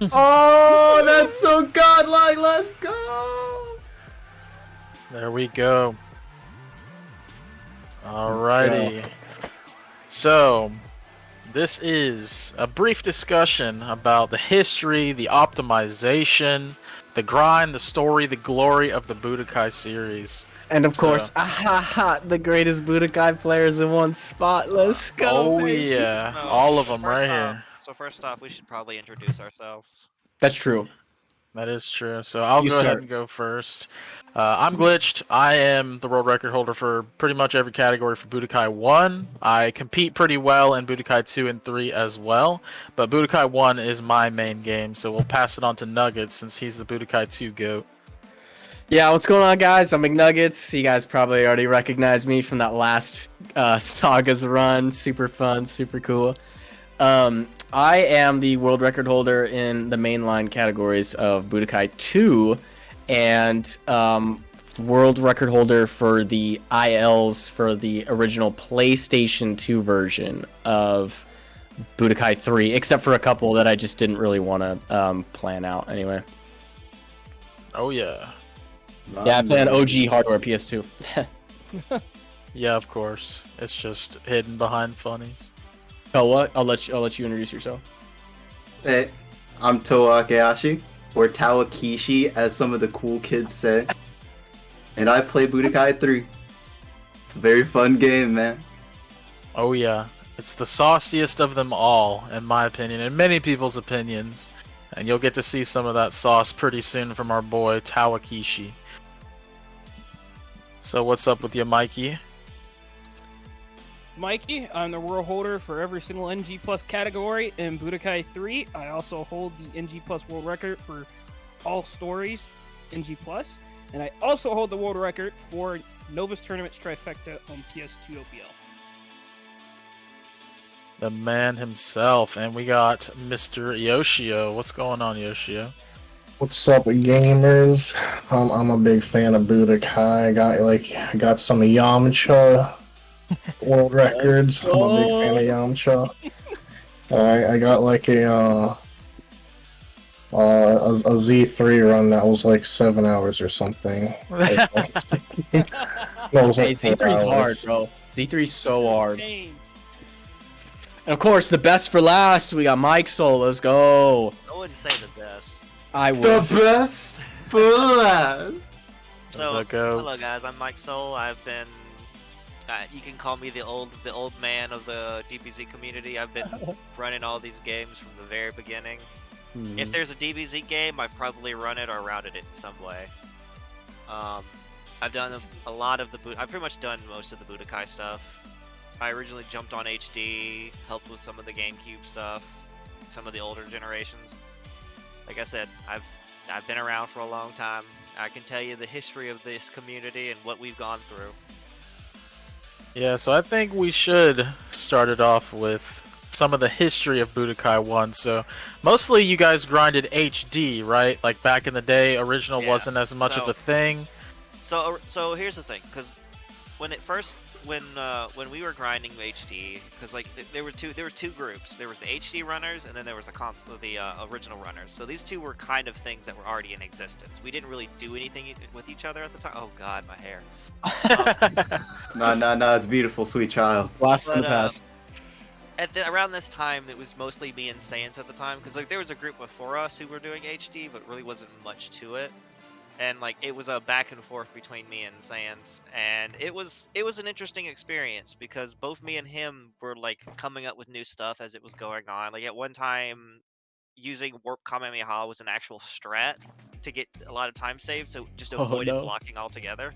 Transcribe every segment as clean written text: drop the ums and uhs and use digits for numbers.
Oh, that's so godlike. Let's go. There we go. Let's Alrighty. So, this is a brief discussion about the history, the optimization, the grind, the story, the glory of the Budokai series. And of So- course, the greatest Budokai players in one spot. Let's go, Oh baby. yeah, No, all of so them right first here. So first off, we should probably introduce ourselves. That's true. That is true. So I'll You go ahead start. and go first. I'm Glitched. I am the world record holder for pretty much every category for Budokai 1. I compete pretty well in Budokai 2 and 3 as well, but Budokai 1 is my main game, so we'll pass it on to Nuggets since he's the Budokai 2 GOAT. Yeah, what's going on, guys? I'm McNuggets. You guys probably already recognized me from that last Saga's run. Super fun, super cool. I am the world record holder in the mainline categories of Budokai 2, and world record holder for the ILs for the original PlayStation 2 version of Budokai 3, except for a couple that I just didn't really want to plan out anyway. Oh yeah. Yeah, I played on OG hardware PS2. Yeah, of course. It's just hidden behind funnies. Oh, what? I'll let you introduce yourself. Hey, I'm Toa Akeashi, or Tawakishi, as some of the cool kids say. And I play Budokai 3. It's a very fun game, man. Oh yeah. It's the sauciest of them all, in my opinion, and many people's opinions. And you'll get to see some of that sauce pretty soon from our boy Tawakishi. So what's up with you, Mikey? Mikey, I'm the world holder for every single NG Plus category in Budokai 3. I also hold the NG Plus world record for all stories NG Plus, and I also hold the world record for Nova's Tournaments Trifecta on PS2 OPL. The man himself, and we got Mr. Yoshio. What's going on, Yoshio? What's up, gamers? I'm a big fan of Budokai. I got some Yamcha world records. I'm a big fan of Yamcha. I got like a Z3 run that was like 7 hours or something. No, it was Hey, like 4 Z3's hard, hours. bro. Z3's so hard. Change. And of course, the best for last, we got Mike Soul. Let's go. I wouldn't say the best. I The wish. best for last. So, The goats. hello guys, I'm Mike Soul. I've been, you can call me the old man of the DBZ community. I've been running all these games from the very beginning. If there's a DBZ game, I've probably run it or routed it in some way. I've done a lot of I've pretty much done most of the Budokai stuff. I originally jumped on HD, helped with some of the GameCube stuff, some of the older generations. Like I said, I've been around for a long time. I can tell you the history of this community and what we've gone through. Yeah, so I think we should start it off with some of the history of Budokai 1. So, mostly you guys grinded HD, right? Like back in the day, original Yeah. wasn't as much of So- a thing. So here's the thing, because when we were grinding HD, because like there were two groups. There was the HD runners, and then there was the original runners. So these two were kind of things that were already in existence. We didn't really do anything with each other at the time. Oh God, my hair. Nah, it's beautiful, sweet child. Blast from the But, past. Around this time, it was mostly me and Sans at the time, because like there was a group before us who were doing HD, but really wasn't much to it. And like it was a back and forth between me and Sans, and it was an interesting experience because both me and him were like coming up with new stuff as it was going on. Like at one time, using Warp Kamehameha was an actual strat to get a lot of time saved, so just Oh, avoided no. blocking altogether.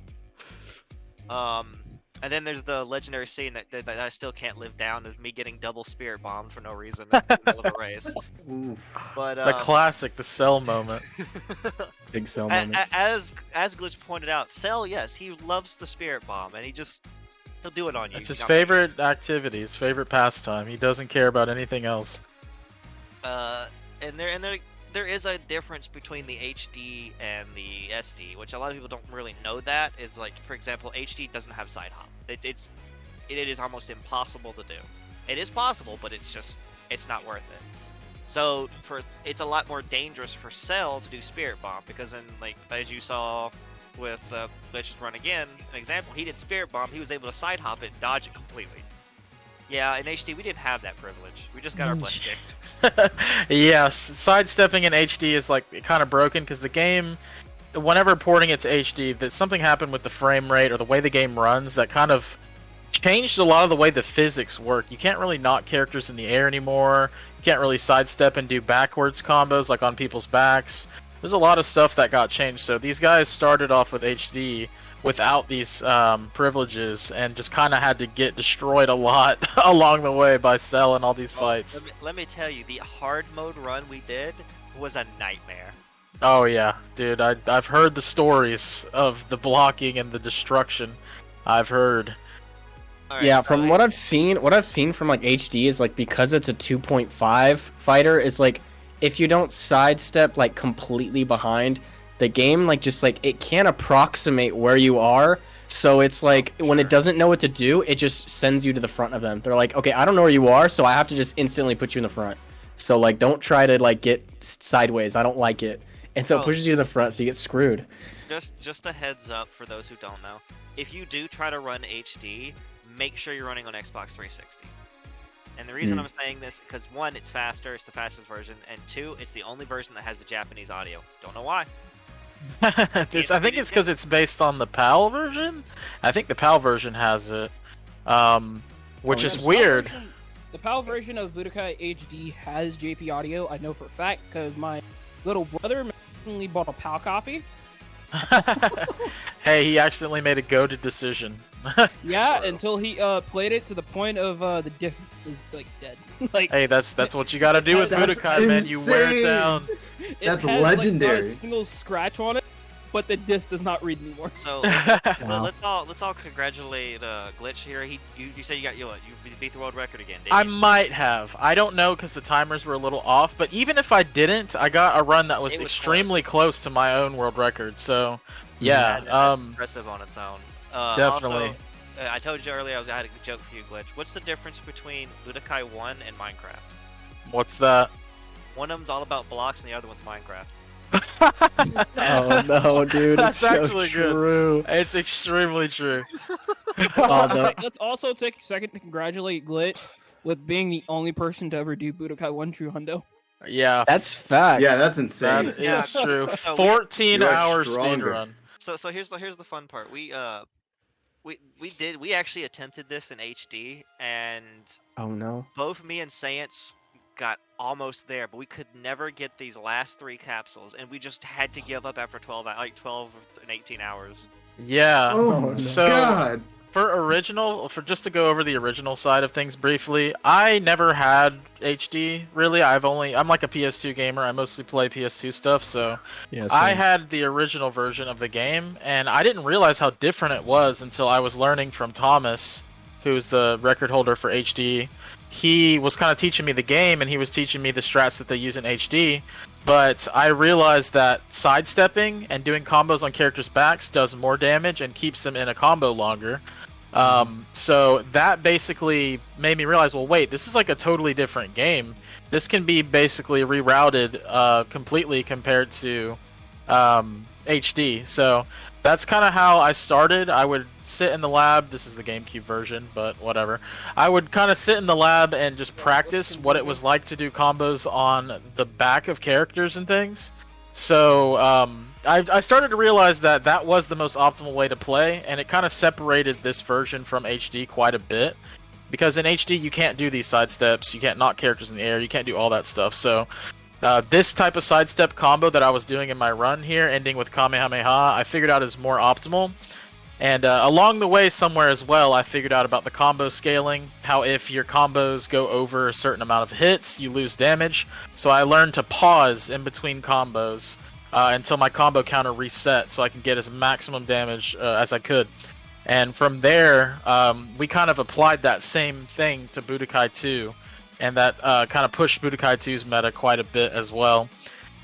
And then there's the legendary scene that I still can't live down of me getting double spirit bombed for no reason in the middle of a race. Ooh. But The classic, the Cell moment. Big Cell moment. as Glitch pointed out, Cell, yes, he loves the spirit bomb, and he'll do it on you. It's his Not- favorite activity, his favorite pastime. He doesn't care about anything else. And there is a difference between the HD and the SD, which a lot of people don't really know. That is like, for example, HD doesn't have side hop. It is almost impossible to do. It is possible, but it's not worth it. So it's a lot more dangerous for Cell to do Spirit Bomb because then, like as you saw with Glitch's run again, an example, he did Spirit Bomb, he was able to side hop it and dodge it completely. Yeah, in HD we didn't have that privilege. We just got our butt kicked. Yeah, sidestepping in HD is like kind of broken because the game, whenever porting it to HD, that something happened with the frame rate or the way the game runs that kind of changed a lot of the way the physics work. You can't really knock characters in the air anymore. You can't really sidestep and do backwards combos like on people's backs. There's a lot of stuff that got changed. So these guys started off with HD without these privileges and just kind of had to get destroyed a lot along the way by Cell and all these fights. Let me tell you, the hard mode run we did was a nightmare. Oh yeah, dude, I've heard the stories of the blocking and the destruction. I've heard. Alright, Yeah, so from what I've seen from like HD is like because it's a 2.5 fighter, is like if you don't sidestep like completely behind, the game like just like it can't approximate where you are. So it's like when it doesn't know what to do, it just sends you to the front of them. They're like, okay, I don't know where you are, so I have to just instantly put you in the front. So like don't try to like get sideways. I don't like it. And so it pushes you to the front, so you get screwed. Just a heads up for those who don't know. If you do try to run HD, make sure you're running on Xbox 360. And the reason I'm saying this, because one, it's faster, it's the fastest version, and two, it's the only version that has the Japanese audio. Don't know why. I think it's because it's based on the PAL version. I think the PAL version has it, which is weird. The PAL version of Budokai HD has JP audio. I know for a fact because my little brother recently bought a PAL copy. Hey, he accidentally made a goated decision. Yeah, until he played it to the point of the disc is like dead. Like, hey, that's what you gotta do with That's Budokai, man. You wear it insane. down. it That's has, legendary. Like, not a single scratch on it, but the disc does not read anymore. So Wow. let's all congratulate Glitch here. You said you beat the world record again, didn't I you? might have. I don't know because the timers were a little off. But even if I didn't, I got a run that was It was extremely close to my own world record. So yeah, That's impressive on its own. definitely. Also, I told you earlier I had a joke for you, Glitch. What's the difference between Budokai 1 and Minecraft? What's that? One of them's all about blocks, and the other one's Minecraft. Oh no, dude, That's it's so actually good. true. It's extremely true. Oh, no. Let's also take a second to congratulate Glitch with being the only person to ever do Budokai 1 True Hundo. Yeah, That's facts. Yeah, that's that insane. is Yeah. true. So 14 you are hour stronger. speedrun. So here's the fun part. We actually attempted this in HD, and Oh no. both me and Saiyans got almost there, but we could never get these last 3 capsules, and we just had to give up after 12 and 18 hours. Yeah. Oh Oh, my no. So- god. For just to go over the original side of things briefly, I never had HD really. I'm like a PS2 gamer. I mostly play PS2 stuff, so Yeah, I same. had the original version of the game, and I didn't realize how different it was until I was learning from Thomas, who's the record holder for HD. He was kind of teaching me the game, and he was teaching me the strats that they use in HD. But I realized that sidestepping and doing combos on characters' backs does more damage and keeps them in a combo longer. So that basically made me realize, well, wait, this is like a totally different game. This can be basically rerouted completely compared to HD. So that's kind of how I started. I would sit in the lab. This is the GameCube version, but whatever. I would kind of sit in the lab and just practice what it was like to do combos on the back of characters and things. So I started to realize that that was the most optimal way to play, and it kind of separated this version from HD quite a bit. Because in HD, you can't do these sidesteps, you can't knock characters in the air, you can't do all that stuff. So this type of sidestep combo that I was doing in my run here, ending with Kamehameha, I figured out is more optimal. And along the way somewhere as well, I figured out about the combo scaling, how if your combos go over a certain amount of hits, you lose damage. So I learned to pause in between combos until my combo counter reset so I can get as maximum damage as I could. And from there, we kind of applied that same thing to Budokai 2, and that kind of pushed Budokai 2's meta quite a bit as well.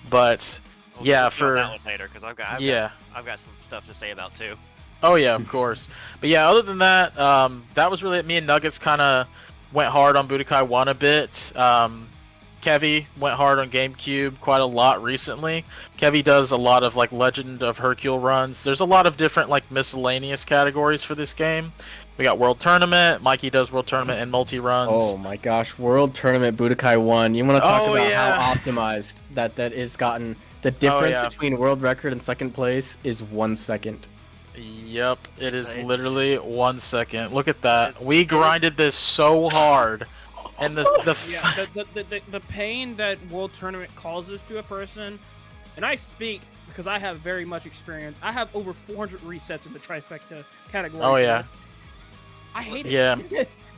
But We'll yeah, get to that for one later, because I've got some stuff to say about too. oh yeah, of course. But yeah, other than that, that was really it. Me and Nuggets kind of went hard on Budokai 1 a bit. Kevy went hard on GameCube quite a lot recently. Kevy does a lot of like Legend of Hercule runs. There's a lot of different like miscellaneous categories for this game. We got World Tournament. Mikey does World Tournament and multi runs. Oh my gosh, World Tournament Budokai 1. You want to talk Oh, about yeah. how optimized that is gotten? The difference yeah. between world record and second place is 1 second. Yep, it is It's- literally 1 second. Look at that. We grinded this so hard, and Yeah, the pain that World Tournament causes to a person, and I speak because I have very much experience. I have over 400 resets in the trifecta category. Oh, yeah. I hate it. Yeah.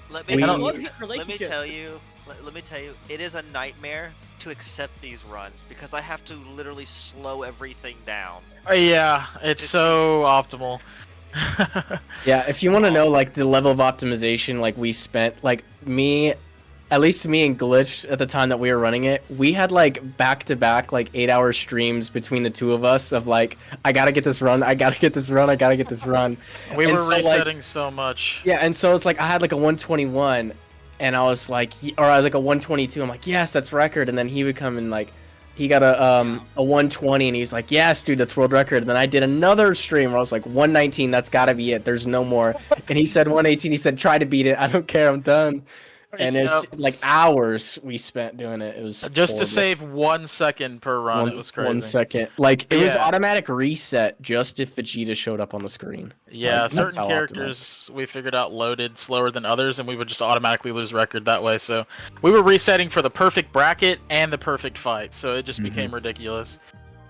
Let We- me I tell love you, hate let me relationship. tell you, let me tell you, it is a nightmare to accept these runs because I have to literally slow everything down. Yeah, it's so optimal. Yeah, if you want to know like the level of optimization like we spent, like me, at least me and Glitch at the time that we were running it, we had like back-to-back like 8-hour streams between the two of us of like, I gotta get this run, I gotta get this run, I gotta get this run. We And were so, like- resetting so much. Yeah, and so it's like I had like a 121, and I was like, or I was like a 122. I'm like, yes, that's record. And then he would come and like, he got a 120, and he's like, yes, dude, that's world record. And then I did another stream where I was like 119, that's gotta be it. There's no more. And he said 118. He said, try to beat it. I don't care. I'm done. And it's Yep. like hours we spent doing it. It was Just to horrible. save 1 second per run. It was crazy. 1 second. Like it was Yeah. automatic reset just if Vegeta showed up on the screen. Yeah, Like, that's certain how characters we figured out loaded slower than others, and we would just automatically lose record that way. So we were resetting for the perfect bracket and the perfect fight, so it just became ridiculous.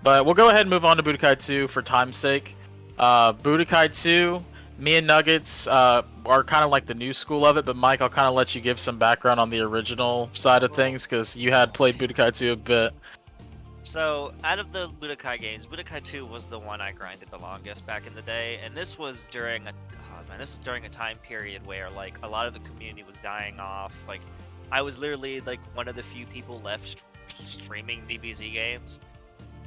But we'll go ahead and move on to Budokai 2 for time's sake. Budokai 2, me and Nuggets are kind of like the new school of it, but Mike, I'll kind of let you give some background on the original side of things, because you had played Budokai 2 a bit. So, out of the Budokai games, Budokai 2 was the one I grinded the longest back in the day, and this was during a time period where like a lot of the community was dying off. Like, I was literally like one of the few people left streaming DBZ games,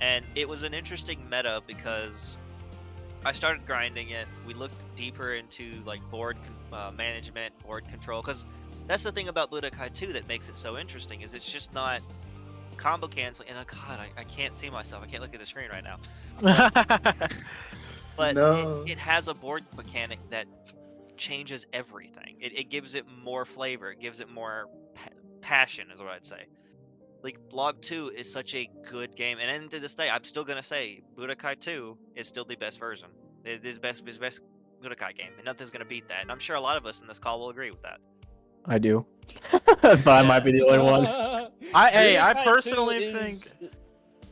and it was an interesting meta because I started grinding it. We looked deeper into like board management, board control, because that's the thing about Budokai 2 that makes it so interesting. Is it's just not combo canceling. And God, I can't see myself. I can't look at the screen right now. But No. it has a board mechanic that changes everything. It gives it more flavor. It gives it more passion, is what I'd say. Like, Log 2 is such a good game, and then to this day, I'm still gonna say Budokai 2 is still the best version. It is best Budokai game, and nothing's gonna beat that. And I'm sure a lot of us in this call will agree with that. I do. But I might be the only one. I Budokai personally 2 is-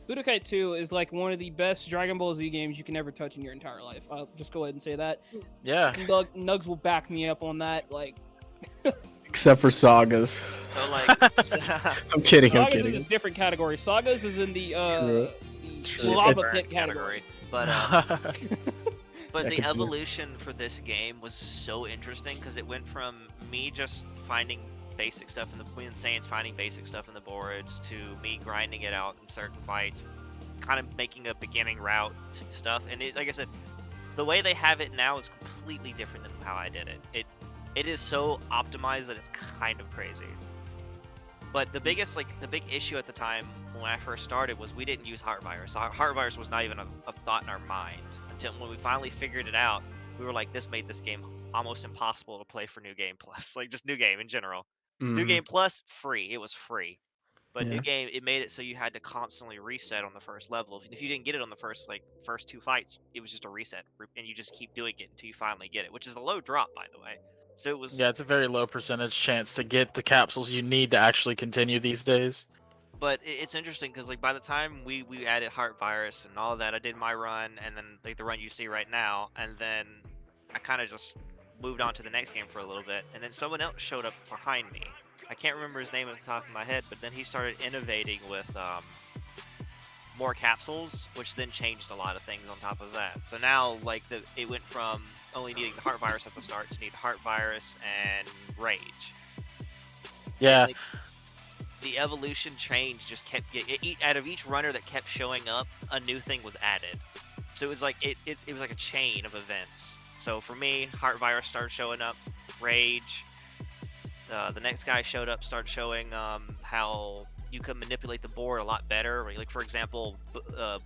Budokai 2 is like one of the best Dragon Ball Z games you can ever touch in your entire life. I'll just go ahead and say that. Yeah. Nugs will back me up on that. Like, Except for sagas. So like, I'm kidding. I'm Sagas is kidding. a different category. Sagas is in the True. lava It's- pit category. But That the could be- evolution for this game was so interesting because it went from me just finding basic stuff in the Saiyans finding basic stuff in the boards to me grinding it out in certain fights, kind of making a beginning route to stuff. And it, like I said, the way they have it now is completely different than how I did it. It is so optimized that it's kind of crazy. But the big issue at the time when I first started was we didn't use Heart Virus. Heart Virus was not even a thought in our mind until when we finally figured it out. We were like, this made this game almost impossible to play for New Game Plus, like just New Game in general. New Mhm. Game Plus, free. It was free. But Yeah. New Game, it made it so you had to constantly reset on the first level. If you didn't get it on the first two fights, it was just a reset, and you just keep doing it until you finally get it, which is a low drop, by the way. So it was. Yeah, it's a very low percentage chance to get the capsules you need to actually continue these days. But it's interesting because like by the time we added Heart Virus and all of that, I did my run, and then like the run you see right now, and then I kind of just moved on to the next game for a little bit, and then someone else showed up behind me. I can't remember his name off the top of my head, but then he started innovating with more capsules, which then changed a lot of things on top of that. So now like it went from only needing the Heart Virus at the start to need Heart Virus and Rage. Yeah. Like, the evolution change just kept out of each runner that kept showing up, a new thing was added. So it was like it was like a chain of events. So for me, Heart Virus started showing up, Rage. The next guy showed up, started showing how you could manipulate the board a lot better. Like for example,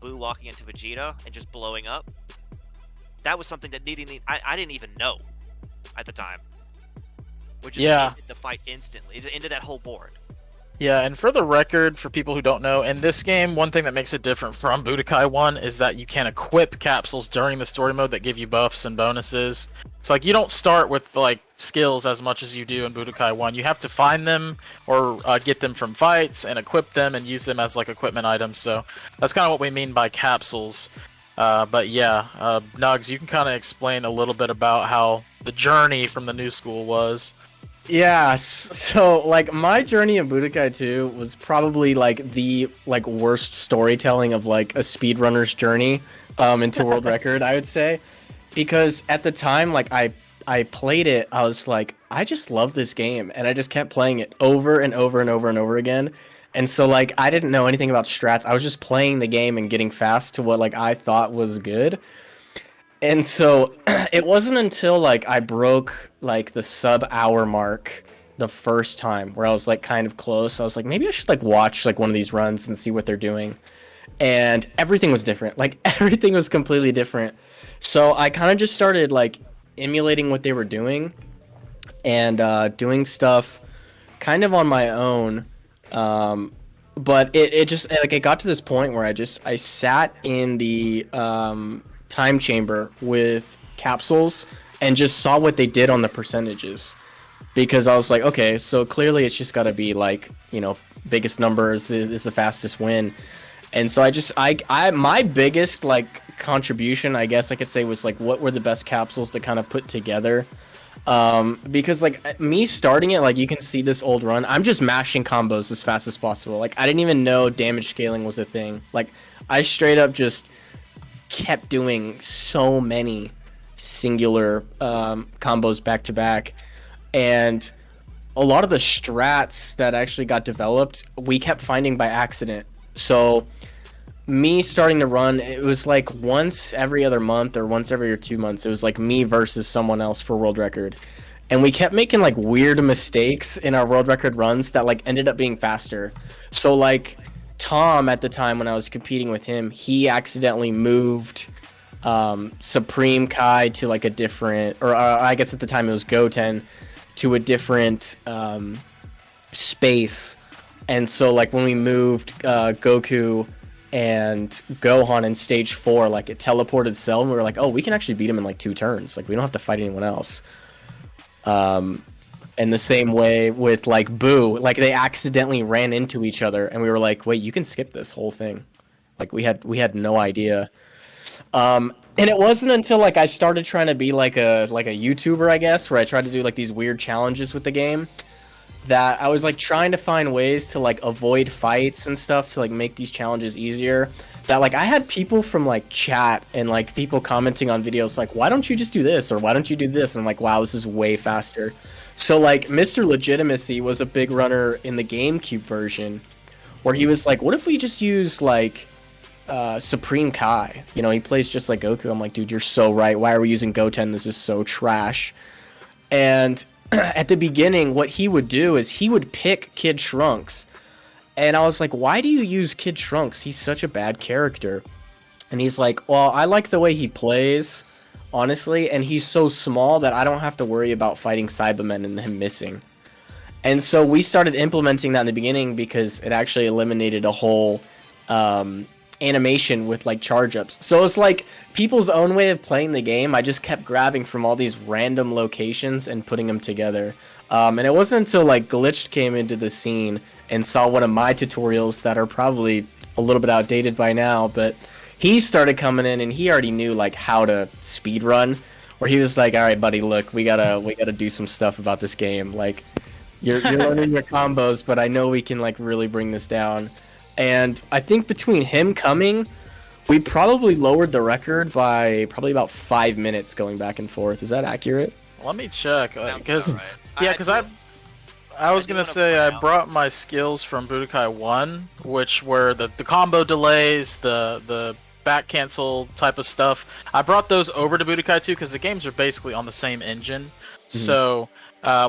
Boo walking into Vegeta and just blowing up. That was something that I didn't even know at the time. Which is ended the fight instantly. It ended that whole board. Yeah, and for the record, for people who don't know, in this game, one thing that makes it different from Budokai 1 is that you can equip capsules during the story mode that give you buffs and bonuses. So, like, you don't start with, like, skills as much as you do in Budokai 1. You have to find them or get them from fights and equip them and use them as, like, equipment items. So, that's kind of what we mean by capsules. But yeah, Nugs, you can kind of explain a little bit about how the journey from the new school was. Yeah, so like my journey in Budokai 2 was probably like the like worst storytelling of like a speedrunner's journey into world record, I would say. Because at the time like I played it, I was like, I just love this game, and I just kept playing it over and over and over and over again. And so like I didn't know anything about strats. I was just playing the game and getting fast to what like I thought was good. And so it wasn't until like I broke like the sub-hour mark the first time where I was like kind of close. I was like, maybe I should like watch like one of these runs and see what they're doing. And everything was different. Like everything was completely different. So I kind of just started like emulating what they were doing and doing stuff kind of on my own. But it just like it got to this point where I sat in the time chamber with capsules and just saw what they did on the percentages, because I was like, okay, so clearly it's just got to be like, you know, biggest number is the fastest win. And so I my biggest like contribution, I guess I could say, was like what were the best capsules to kind of put together, because like me starting it, like you can see this old run, I'm just mashing combos as fast as possible. Like I didn't even know damage scaling was a thing. Like I straight up just kept doing so many singular combos back to back, and a lot of the strats that actually got developed we kept finding by accident. So me starting the run, it was like once every other month or once every 2 months, it was like me versus someone else for world record, and we kept making like weird mistakes in our world record runs that like ended up being faster. So like Tom, at the time when I was competing with him, he accidentally moved Supreme Kai to like a different, or I guess at the time it was Goten, to a different space. And so like when we moved Goku and Gohan in stage 4, like it teleported Cell, and we were like, oh, we can actually beat him in like 2 turns. Like we don't have to fight anyone else. And the same way with like Boo, like they accidentally ran into each other, and we were like, wait, you can skip this whole thing. Like we had no idea. And it wasn't until like I started trying to be like a YouTuber, I guess, where I tried to do like these weird challenges with the game, that I was like trying to find ways to like avoid fights and stuff to like make these challenges easier. That like I had people from like chat and like people commenting on videos like, why don't you just do this, or why don't you do this? And I'm like, wow, this is way faster. So like Mr. Legitimacy was a big runner in the GameCube version, where he was like, what if we just use like Supreme Kai? You know, he plays just like Goku. I'm like, dude, you're so right. Why are we using Goten? This is so trash. And at the beginning, what he would do is he would pick Kid Trunks. And I was like, why do you use Kid Trunks? He's such a bad character. And he's like, well, I like the way he plays, honestly, and he's so small that I don't have to worry about fighting Cybermen and him missing. And so we started implementing that in the beginning, because it actually eliminated a whole animation with like charge ups. So it's like people's own way of playing the game. I just kept grabbing from all these random locations and putting them together. And it wasn't until like Glitched came into the scene and saw one of my tutorials that are probably a little bit outdated by now, but he started coming in and he already knew like how to speed run, where he was like, all right, buddy, look, we gotta do some stuff about this game. Like you're learning your combos, but I know we can like really bring this down. And I think between him coming, we probably lowered the record by probably about 5 minutes going back and forth. Is that accurate? Let me check, because right. I was gonna say I brought my skills from Budokai 1, which were the combo delays, the back cancel type of stuff. I brought those over to Budokai 2 because the games are basically on the same engine. So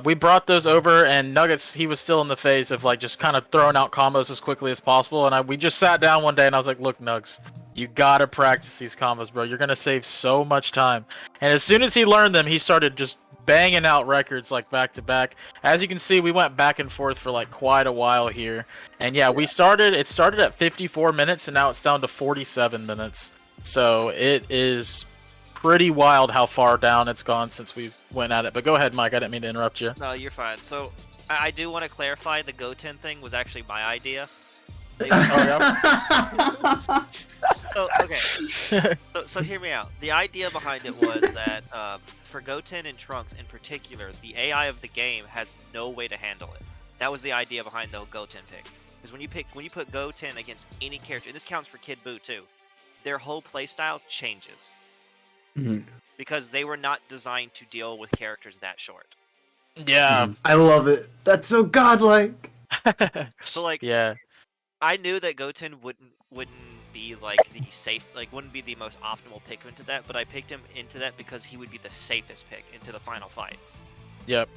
We brought those over, and Nuggets, he was still in the phase of like just kind of throwing out combos as quickly as possible. And we just sat down one day, and I was like, "Look, Nugs, you gotta practice these combos, bro. You're gonna save so much time." And as soon as he learned them, he started just banging out records like back to back. As you can see, we went back and forth for like quite a while here. And yeah, it started at 54 minutes, and now it's down to 47 minutes. So it is pretty wild how far down it's gone since we went at it. But go ahead, Mike. I didn't mean to interrupt you. No, you're fine. So I do want to clarify the Goten thing was actually my idea. So okay. So hear me out. The idea behind it was that for Goten and Trunks in particular, the AI of the game has no way to handle it. That was the idea behind the Goten pick. Because when you put Goten against any character, and this counts for Kid Buu too, their whole playstyle changes. Because they were not designed to deal with characters that short. Yeah. I love it. That's so godlike. So like, yeah. I knew that Goten wouldn't be like the safe, like wouldn't be the most optimal pick into that, but I picked him into that because he would be the safest pick into the final fights. Yep.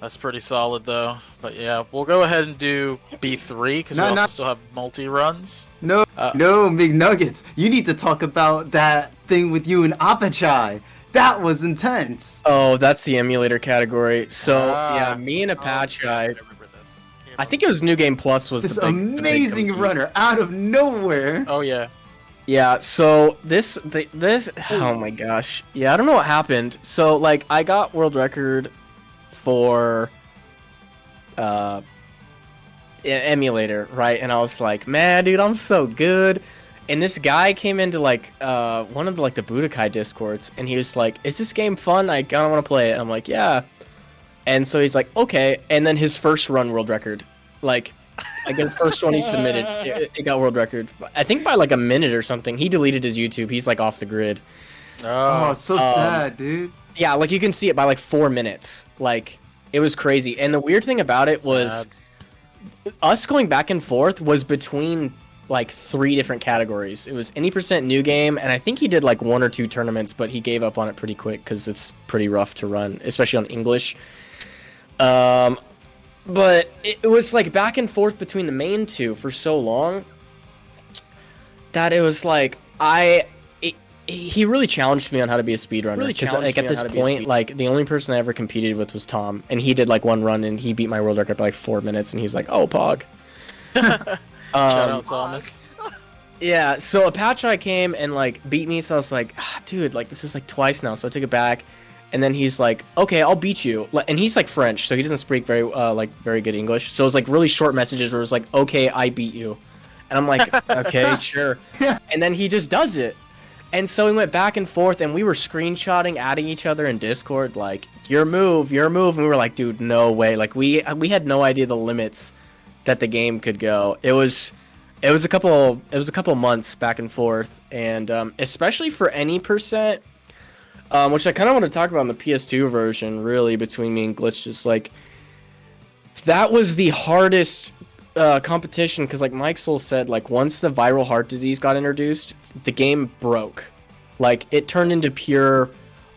That's pretty solid though. But yeah, we'll go ahead and do B3 because we also still have multi-runs. No, McNuggets, you need to talk about that thing with you and Apachai. That was intense. Oh, that's the emulator category. So yeah, me and Apache, I remember this. I think it was New Game Plus was This the big, amazing the big runner out of nowhere. Oh yeah. Yeah, so this oh my gosh. Yeah, I don't know what happened. So like I got world record for emulator, right? And I was like, man, dude, I'm so good. And this guy came into like one of the like the Budokai discords, and he was like, is this game fun? I kind of want to play it. And I'm like, yeah. And so he's like, okay. And then his first run world record, like the first one he submitted, it got world record. I think by like a minute or something. He deleted his YouTube. He's like off the grid. Oh, so sad, dude. Yeah, like you can see it by like 4 minutes. Like it was crazy. And the weird thing about it was us going back and forth was between like 3 different categories. It was any percent new game, and I think he did like 1 or 2 tournaments, but he gave up on it pretty quick because it's pretty rough to run, especially on English. But it was like back and forth between the main 2 for so long that it was like he really challenged me on how to be a speedrunner. Because like at this point, like the only person I ever competed with was Tom, and he did like 1 run and he beat my world record by like 4 minutes, and he's like, "Oh, Pog." Shout out Thomas. Yeah, so Apache came and like beat me, so I was like, dude, like this is like twice now, so I took it back. And then he's like, okay, I'll beat you. And he's like French, so he doesn't speak very good English. So it was like really short messages where it was like, okay, I beat you. And I'm like, okay, sure. And then he just does it. And so we went back and forth, and we were screenshotting, adding each other in Discord, like, your move. And we were like, dude, no way. Like we had no idea the limits that the game could go. It was a couple months back and forth, and especially for any percent, which I kind of want to talk about in the PS2 version, really, between me and Glitch, just like that was the hardest competition, because like Mike Soul said, like once the viral heart disease got introduced, the game broke. Like it turned into pure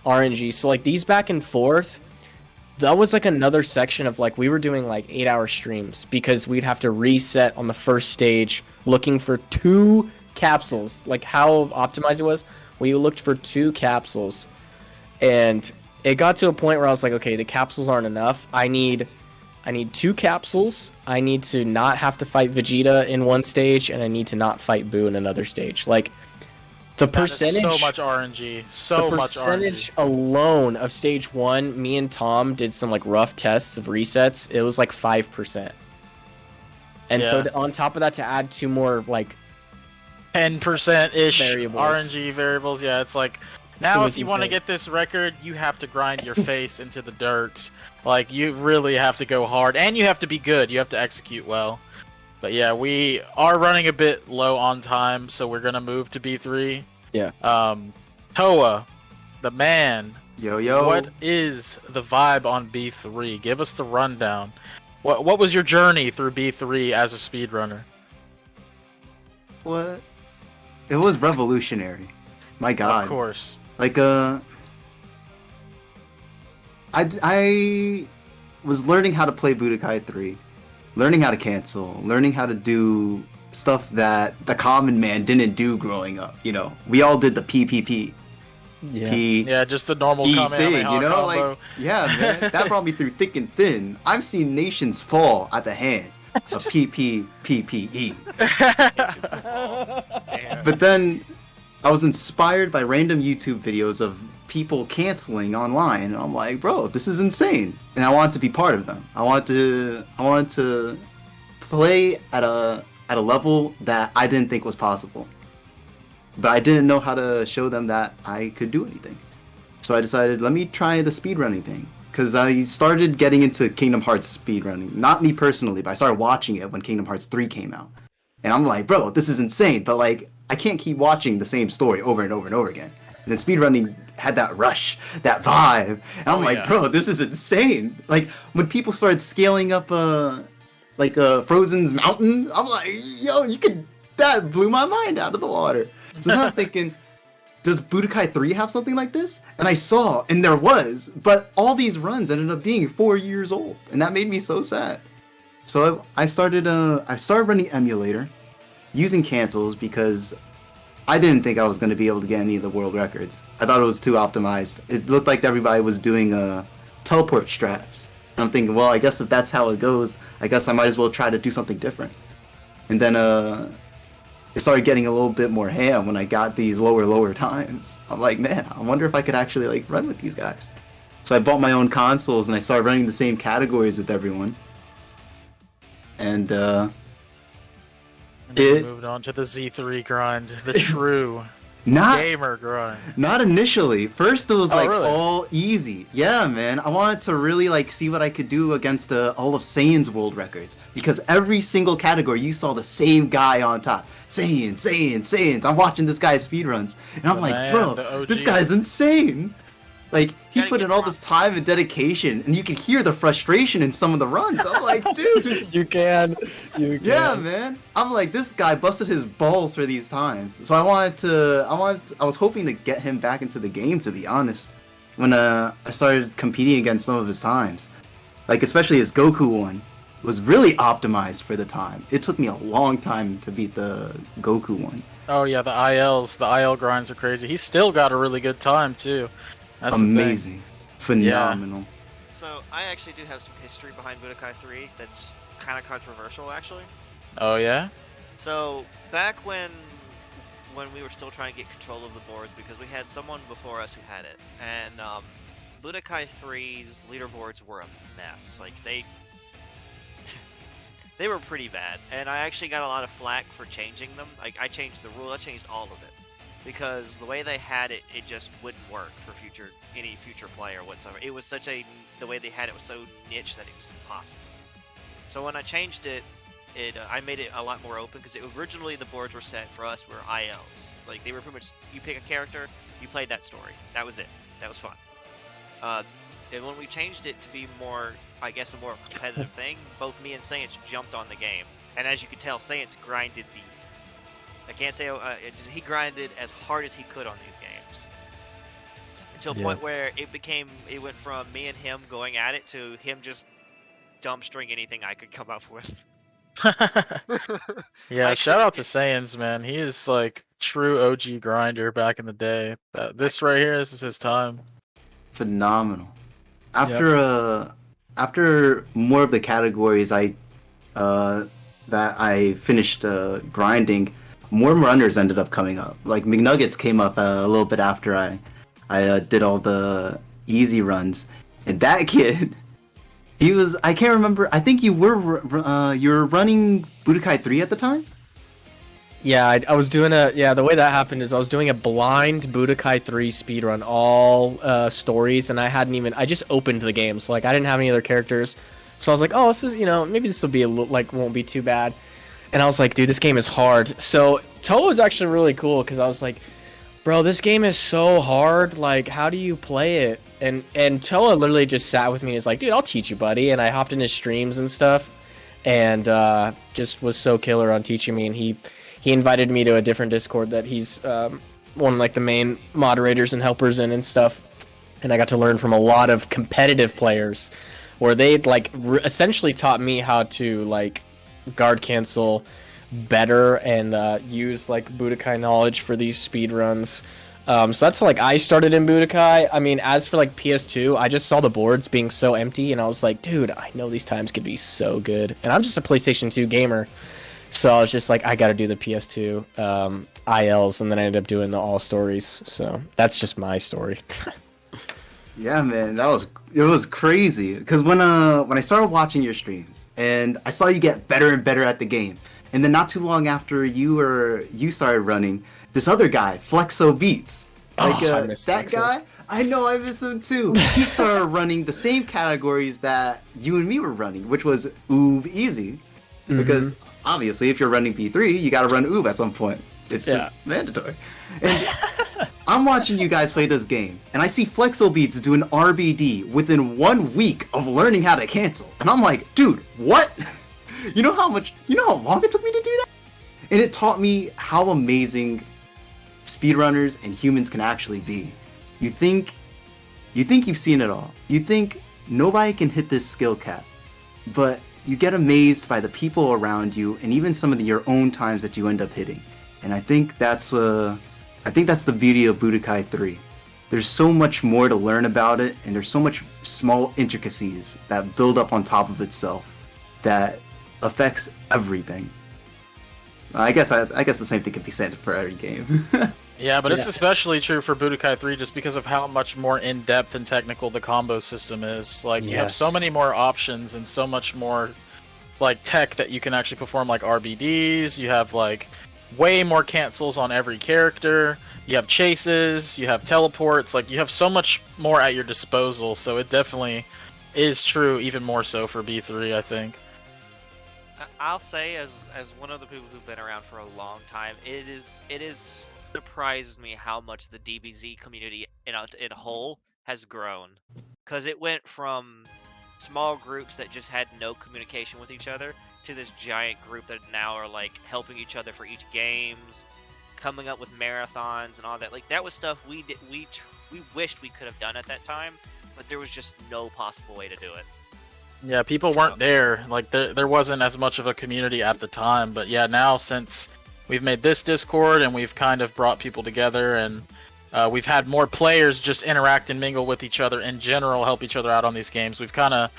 RNG. So like these back and forth, that was like another section of like we were doing like 8-hour streams because we'd have to reset on the first stage looking for 2 capsules. Like how optimized it was, we looked for 2 capsules, and it got to a point where I was like, okay, the capsules aren't enough. I need 2 capsules. I need to not have to fight Vegeta in one stage, and I need to not fight Buu in another stage. Like the percentage, so much RNG, so much RNG. The percentage alone of stage 1, me and Tom did some like rough tests of resets. It was like 5%. And so on top of that, to add 2 more like 10%-ish variables. RNG variables, yeah, it's like now if you want to insane. get this record, you have to grind your face into the dirt. Like you really have to go hard, and you have to be good. You have to execute well. But yeah, we are running a bit low on time, so we're gonna move to B3. Yeah. Toa, the man. Yo. What is the vibe on B3? Give us the rundown. What was your journey through B3 as a speedrunner? What? It was revolutionary. My God. Of course. Like I was learning how to play Budokai 3, learning how to cancel, learning how to do stuff that the common man didn't do growing up. You know, we all did the PPP. Yeah, just the normal thing, Kamehameha you know, combo. like, yeah, man, that brought me through thick and thin. I've seen nations fall at the hands of PPPPE. Damn. But then I was inspired by random YouTube videos of people canceling online, and I'm like, bro, this is insane, and I wanted to be part of them. I wanted to play at a level that I didn't think was possible. But I didn't know how to show them that I could do anything. So I decided, let me try the speedrunning thing. Because I started getting into Kingdom Hearts speedrunning. Not me personally, but I started watching it when Kingdom Hearts 3 came out. And I'm like, bro, this is insane. But like, I can't keep watching the same story over and over and over again. And then speedrunning had that rush, that vibe. And I'm like, bro, this is insane. Like, when people started scaling up Frozen's mountain, I'm like, yo, that blew my mind out of the water. So now I'm thinking, does Budokai 3 have something like this? And I saw, and there was, but all these runs ended up being 4 years old, and that made me so sad. So I started running emulator, using cancels because I didn't think I was going to be able to get any of the world records. I thought it was too optimized. It looked like everybody was doing teleport strats. And I'm thinking, well, I guess if that's how it goes, I guess I might as well try to do something different. And then it started getting a little bit more ham when I got these lower times. I'm like, man, I wonder if I could actually like run with these guys. So I bought my own consoles and I started running the same categories with everyone. And we moved on to the Z3 grind, the true gamer grind. Not initially. First it was really? all easy. Yeah, man. I wanted to really like see what I could do against all of Saiyan's world records, because every single category you saw the same guy on top. Saiyans. I'm watching this guy's speedruns, and I'm like, bro, this guy's insane. Like, he put in all this time and dedication, and you can hear the frustration in some of the runs. I'm like, dude. You can. Yeah, man. I'm like, this guy busted his balls for these times. So I was hoping to get him back into the game, to be honest. When I started competing against some of his times. Like, especially his Goku one was really optimized for the time. It took me a long time to beat the Goku one. Oh yeah, the IL grinds are crazy. He's still got a really good time too. That's amazing. Phenomenal. Yeah. So I actually do have some history behind Budokai 3 that's kind of controversial, actually. Oh yeah? So back when we were still trying to get control of the boards, because we had someone before us who had it, and Budokai 3's leaderboards were a mess. Like, they were pretty bad, and I actually got a lot of flack for changing them. Like, I changed the rule, I changed all of it. Because the way they had it, it just wouldn't work for any future player whatsoever. It was the way they had it was so niche that it was impossible. So when I changed it, I made it a lot more open, because originally the boards were set for us were ILs. Like, they were pretty much, you pick a character, you played that story. That was it. That was fun. And when we changed it to be more, I guess, a more competitive thing, both me and Saiyans jumped on the game. And as you can tell, Saiyans grinded he grinded as hard as he could on these games. To a point where it went from me and him going at it to him just dumpstering anything I could come up with. Yeah, shout out to Saiyans, man. He is like true OG grinder back in the day. This right here, this is his time. Phenomenal. After more of the categories that I finished grinding, more runners ended up coming up. Like McNuggets came up a little bit after I did all the easy runs, and that kid, I can't remember. I think you were running Budokai 3 at the time. Yeah, I was doing the way that happened is I was doing a blind Budokai 3 speedrun, all stories, and I just opened the game, so like I didn't have any other characters, so I was like, oh, this is, maybe this will be won't be too bad. And I was like, dude, this game is hard. So Toa was actually really cool, because I was like, bro, this game is so hard. Like, how do you play it? And Toa literally just sat with me and was like, dude, I'll teach you, buddy. And I hopped in his streams and stuff, and just was so killer on teaching me. And he invited me to a different Discord that he's one of like the main moderators and helpers in and stuff. and I got to learn from a lot of competitive players, where they like essentially taught me how to like guard cancel better and use like Budokai knowledge for these speed runs. So that's how, like, I started in Budokai. I mean, as for like PS2, I just saw the boards being so empty, and I was like, dude, I know these times could be so good. And I'm just a PlayStation 2 gamer, so I was just like, I gotta do the PS2 ILs, and then I ended up doing the all stories. So that's just my story. Yeah, man, it was crazy. Because when I started watching your streams, and I saw you get better and better at the game, and then not too long after you started running, this other guy, Flexo Beats, like I miss that Flexo. guy. I know, I miss him too. He started running the same categories that you and me were running, which was Oob Easy, because obviously if you're running B3, you gotta run Oob at some point. It's just mandatory. And I'm watching you guys play this game, and I see Flexo Beats do an RBD within 1 week of learning how to cancel, and I'm like, dude, what? You know how long it took me to do that? And it taught me how amazing speedrunners and humans can actually be. You think you've seen it all. You think nobody can hit this skill cap, but you get amazed by the people around you and even some of your own times that you end up hitting. And I think that's the beauty of Budokai 3. There's so much more to learn about it, and there's so much small intricacies that build up on top of itself that affects everything. I guess the same thing can be said for every game. Yeah, but it's especially true for Budokai 3 just because of how much more in-depth and technical the combo system is. Like, you have so many more options and so much more, like, tech that you can actually perform, like RBDs. You have, like, way more cancels on every character. You have chases. You have teleports. Like, you have so much more at your disposal, so it definitely is true, even more so for B3, I think. I'll say, as one of the people who've been around for a long time, it is surprised me how much the DBZ community in whole has grown, because it went from small groups that just had no communication with each other to this giant group that now are like helping each other for each games, coming up with marathons and all that. Like, that was stuff we wished we could have done at that time, but there was just no possible way to do it. Yeah, people weren't there. Like, there wasn't as much of a community at the time. But yeah, now since we've made this Discord and we've kind of brought people together, and we've had more players just interact and mingle with each other in general, help each other out on these games, we've kind of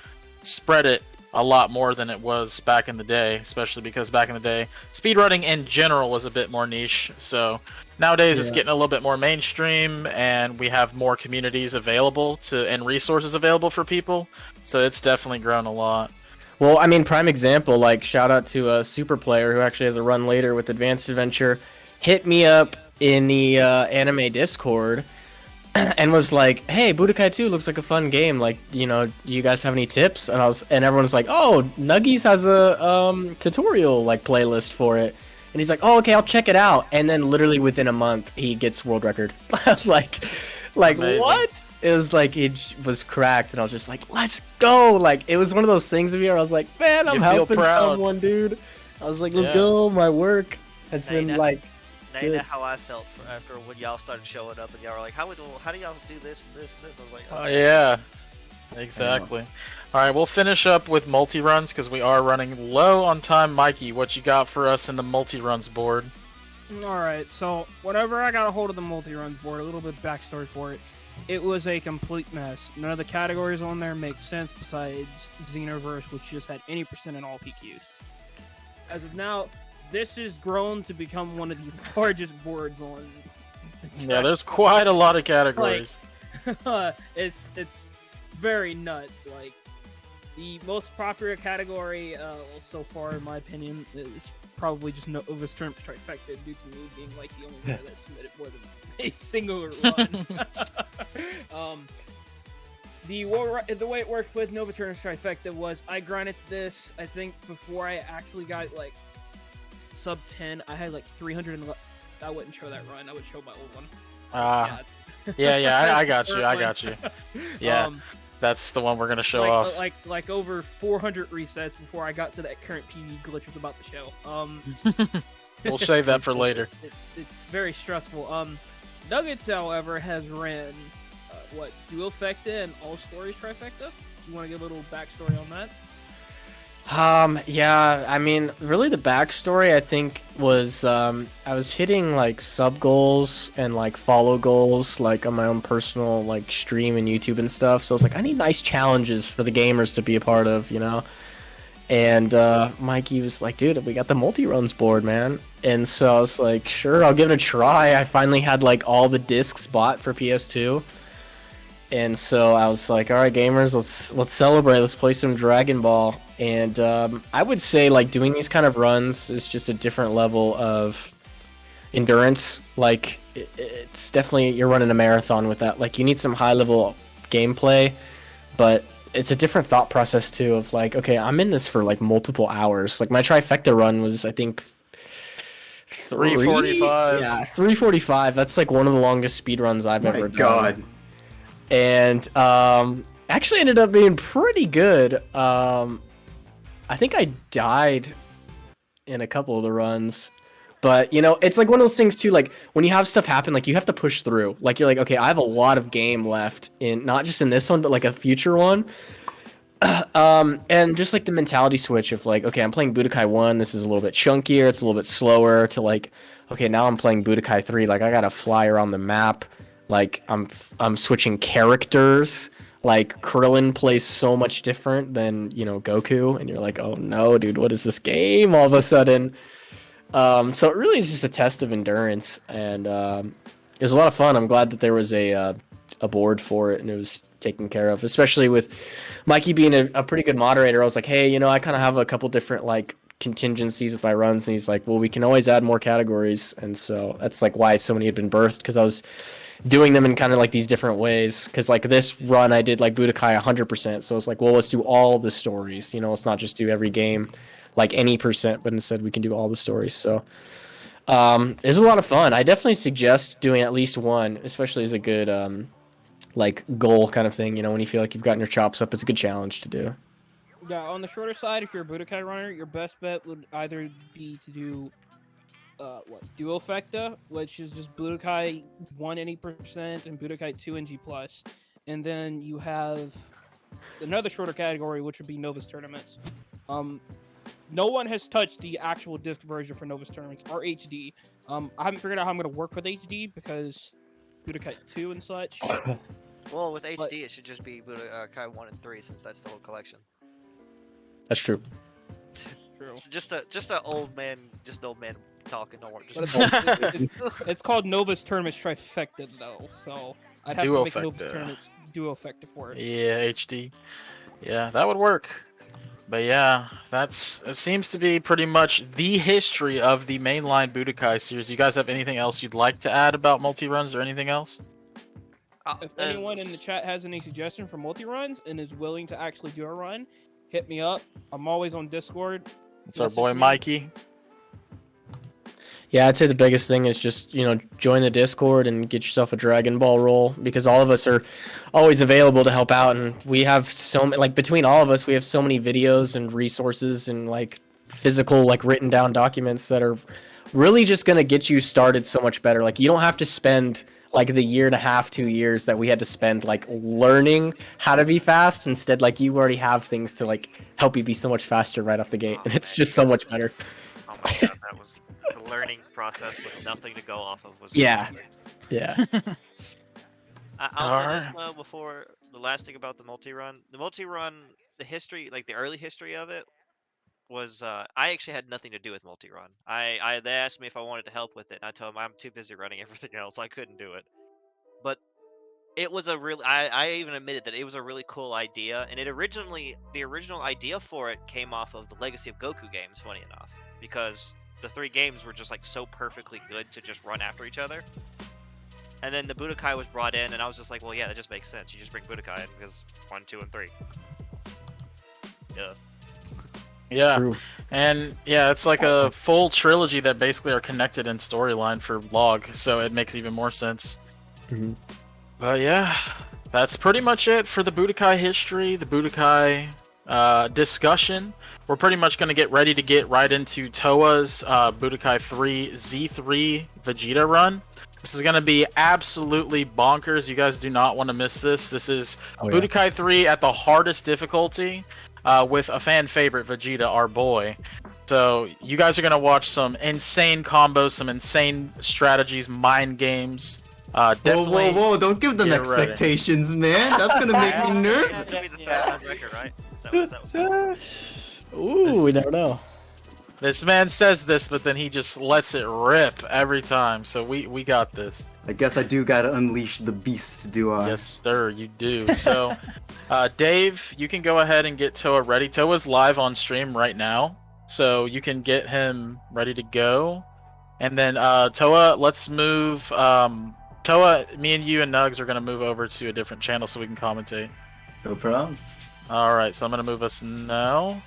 spread it a lot more than it was back in the day, especially because back in the day, speedrunning in general was a bit more niche. So nowadays it's getting a little bit more mainstream, and we have more communities available and resources available for people. So it's definitely grown a lot. Well, I mean, prime example, like, shout out to a super player who actually has a run later with Advanced Adventure, hit me up in the anime Discord and was like, hey, Budokai 2 looks like a fun game. Like, you know, you guys have any tips? And everyone's like, oh, Nuggies has a tutorial, like, playlist for it. And he's like, oh, okay, I'll check it out. And then literally within a month, he gets world record. Like, amazing. What? It was like, it was cracked, and I was just like, let's go! Like, it was one of those things of here, I was like, man, I'm helping someone, dude. I was like, let's go, my work has been, like, now you know how I felt after when y'all started showing up, and y'all were like, how do y'all do this and this and this? I was like, oh, yeah. Exactly. Alright, we'll finish up with multi-runs, because we are running low on time. Mikey, what you got for us in the multi-runs board? Alright, so whenever I got a hold of the multi-runs board, a little bit of backstory for it, it was a complete mess. None of the categories on there make sense besides Xenoverse, which just had any % in all PQs. As of now, this has grown to become one of the largest boards on... Yeah, there's quite a lot of categories. Like, it's very nuts. Like, the most popular category so far, in my opinion, is probably just Nova's Terms Trifecta, due to me being like the only guy that submitted more than a single run. The way it worked with Nova Terms Trifecta was I grinded this, I think, before I actually got like sub 10. I had like 300 and I wouldn't show that run. I would show my old one. Yeah, I got you. Yeah. That's the one we're gonna show off. Like over 400 resets before I got to that current PV glitch was about to show. We'll save that for later. It's very stressful. Nuggets, however, has ran Duofecta and All Stories Trifecta? You want to give a little backstory on that? Yeah, I mean, really the backstory I think was I was hitting like sub goals and like follow goals like on my own personal like stream and YouTube and stuff. So I was like, I need nice challenges for the gamers to be a part of, you know. And Mikey was like, dude, we got the multi-runs board, man. And so I was like, sure, I'll give it a try. I finally had like all the discs bought for PS2. And so I was like, all right, gamers, let's celebrate. Let's play some Dragon Ball. And I would say like doing these kind of runs is just a different level of endurance. Like it's definitely, you're running a marathon with that. Like you need some high level gameplay, but it's a different thought process too of like, okay, I'm in this for like multiple hours. Like my trifecta run was, I think, 345. Yeah, 345. That's like one of the longest speed runs I've ever done. God. And actually ended up being pretty good. I think I died in a couple of the runs. But, you know, it's like one of those things, too, like, when you have stuff happen, like, you have to push through. Like, you're like, okay, I have a lot of game left, in not just in this one, but, like, a future one. And just, like, the mentality switch of, like, okay, I'm playing Budokai 1, this is a little bit chunkier, it's a little bit slower, to, like, okay, now I'm playing Budokai 3, like, I gotta fly around the map, like, I'm switching characters. Like, Krillin plays so much different than, you know, Goku, and you're like, oh no, dude, what is this game all of a sudden? So it really is just a test of endurance, and it was a lot of fun. I'm glad that there was a board for it, and it was taken care of, especially with Mikey being a pretty good moderator. I was like, hey, you know, I kind of have a couple different, like, contingencies with my runs, and he's like, well, we can always add more categories, and so that's, like, why so many had been birthed, because I was doing them in kind of like these different ways, because like this run I did like Budokai 100%, so it's like, well, let's do all the stories, you know, let's not just do every game like any percent, but instead we can do all the stories. So it's a lot of fun. I definitely suggest doing at least one, especially as a good like goal kind of thing, you know, when you feel like you've gotten your chops up. It's a good challenge to do. Yeah, on the shorter side, if you're a Budokai runner, your best bet would either be to do Duofecta, which is just Budokai 1 any percent and Budokai 2 NG+. And then you have another shorter category, which would be Nova's Tournaments. No one has touched the actual disc version for Nova's Tournaments, or HD. I haven't figured out how I'm going to work with HD, because Budokai 2 and such. Well, with HD, it should just be Budokai 1 and 3, since that's the whole collection. That's true. True. It's just an old man talking. Don't worry. It's called Nova's Tournaments Trifecta, though, so I'd have to make Nova's Tournaments Duofecta for it. Yeah, HD. Yeah, that would work. But yeah, it seems to be pretty much the history of the mainline Budokai series. You guys have anything else you'd like to add about multi-runs or anything else? If anyone in the chat has any suggestion for multi-runs and is willing to actually do a run, hit me up. I'm always on Discord. It's our boy Mikey. Yeah, I'd say the biggest thing is just, you know, join the Discord and get yourself a Dragon Ball roll, because all of us are always available to help out, and we have so many, like, between all of us, we have so many videos and resources and, like, physical, like, written down documents that are really just going to get you started so much better. Like, you don't have to spend, like, the year and a half, 2 years that we had to spend, like, learning how to be fast. Instead, like, you already have things to, like, help you be so much faster right off the gate, and it's just so much better. Oh my god, that was the learning process with nothing to go off of. Was Yeah. Yeah. I'll say this though, before the last thing about the multi-run. The multi-run, the history, like the early history of it, was I actually had nothing to do with multi-run. They asked me if I wanted to help with it, and I told them I'm too busy running everything else. I couldn't do it. But it was a really, I even admitted that it was a really cool idea, and the original idea for it came off of the Legacy of Goku games, funny enough, because the 3 games were just like so perfectly good to just run after each other. And then the Budokai was brought in, and I was just like, well, yeah, that just makes sense. You just bring Budokai in because 1, 2, and 3. Yeah. Yeah. True. And yeah, it's like a full trilogy that basically are connected in storyline for Log, so it makes even more sense. Mm-hmm. But yeah, that's pretty much it for the Budokai history, the Budokai discussion. We're pretty much going to get ready to get right into Toa's Budokai 3 Z3 Vegeta run. This is going to be absolutely bonkers. You guys do not want to miss this. This is Oh, yeah. Budokai 3 at the hardest difficulty with a fan favorite, Vegeta, our boy. So you guys are going to watch some insane combos, some insane strategies, mind games. Definitely. Whoa! Don't give them get ready. expectations, man. That's gonna make me nervous. That'd be the world record, right? Is that what's going on? Ooh, we never know. This man says this, but then he just lets it rip every time. So we got this. I guess I do gotta unleash the beast, do I? Yes, sir, you do. So, Dave, you can go ahead and get Toa ready. Toa's live on stream right now, so you can get him ready to go. And then, Toa, let's move. Toa, me and you and Nugs are gonna move over to a different channel so we can commentate. No problem. All right, so I'm gonna move us now.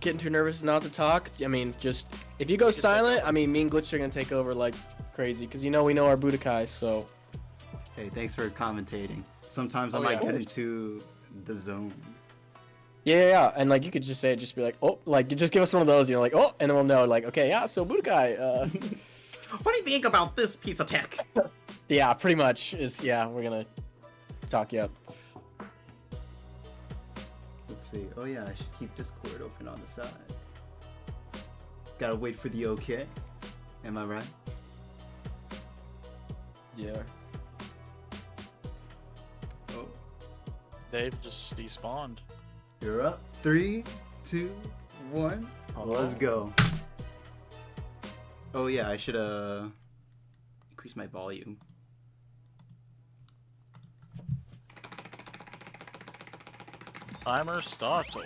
Getting too nervous not to talk. I mean, just if you go silent, I mean, me and Glitch are gonna take over like crazy because we know our Budokai. So Hey, thanks for commentating. Sometimes I Oh, might yeah. get into the zone. yeah, and like you could just say it, just be like, oh, like just give us one of those, like, oh, and then we'll know, like, okay, yeah, so Budokai, What do you think about this piece of tech? yeah, pretty much is, yeah, we're gonna talk you up. Let's see. Oh yeah, I should keep Discord open on the side. Gotta wait for the okay. Am I right? Yeah. Oh, Dave just despawned. you're up. 3, 2, 1. Let's go. Oh yeah, I should increase my volume. Timer started.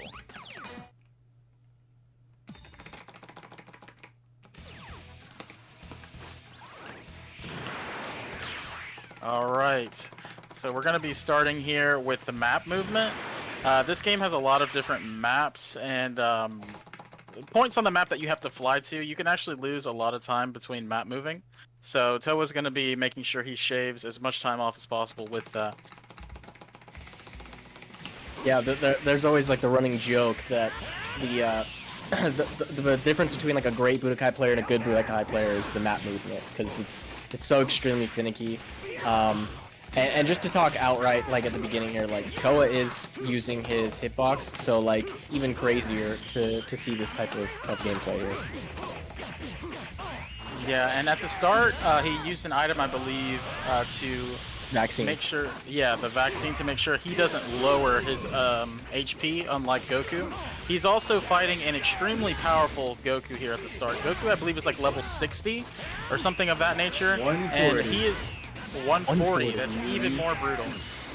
All right, so we're gonna be starting here with the map movement. This game has a lot of different maps and points on the map that you have to fly to. You can actually lose a lot of time between map moving. So Toa's gonna be making sure he shaves as much time off as possible with that. Yeah, there's always like the running joke that the the difference between like a great Budokai player and a good Budokai player is the map movement, because it's so extremely finicky. And just to talk outright, like at the beginning here, like Toa is using his hitbox, so like even crazier to see this type of gameplay here. Yeah, and at the start, he used an item, I believe, to Vaccine. make sure, yeah, the vaccine, to make sure he doesn't lower his HP, unlike Goku. He's also fighting an extremely powerful Goku here at the start. Goku, I believe, is like level 60 or something of that nature. 140. And he is 140. 140. That's even more brutal.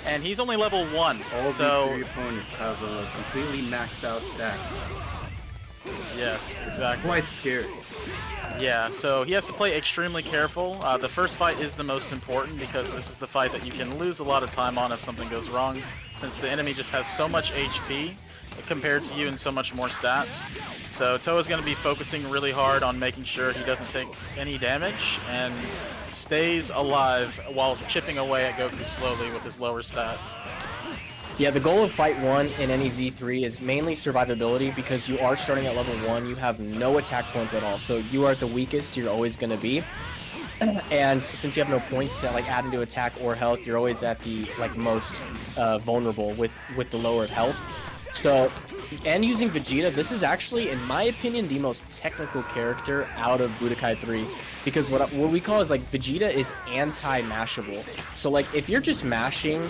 And he's only level 1. All so, the three opponents have completely maxed out stats. yes, It's exactly. quite scary. Yeah, so he has to play extremely careful. The first fight is the most important because this is the fight that you can lose a lot of time on if something goes wrong, since the enemy just has so much HP compared to you and so much more stats. So Toa's going to be focusing really hard on making sure he doesn't take any damage and stays alive while chipping away at Goku slowly with his lower stats. Yeah, the goal of Fight 1 in any Z3 is mainly survivability, because you are starting at level 1, you have no attack points at all, so you are at the weakest you're always going to be. And since you have no points to like add into attack or health, you're always at the like most vulnerable with the lower health. So, and using Vegeta, this is actually, in my opinion, the most technical character out of Budokai 3, because what we call is like Vegeta is anti-mashable. So like if you're just mashing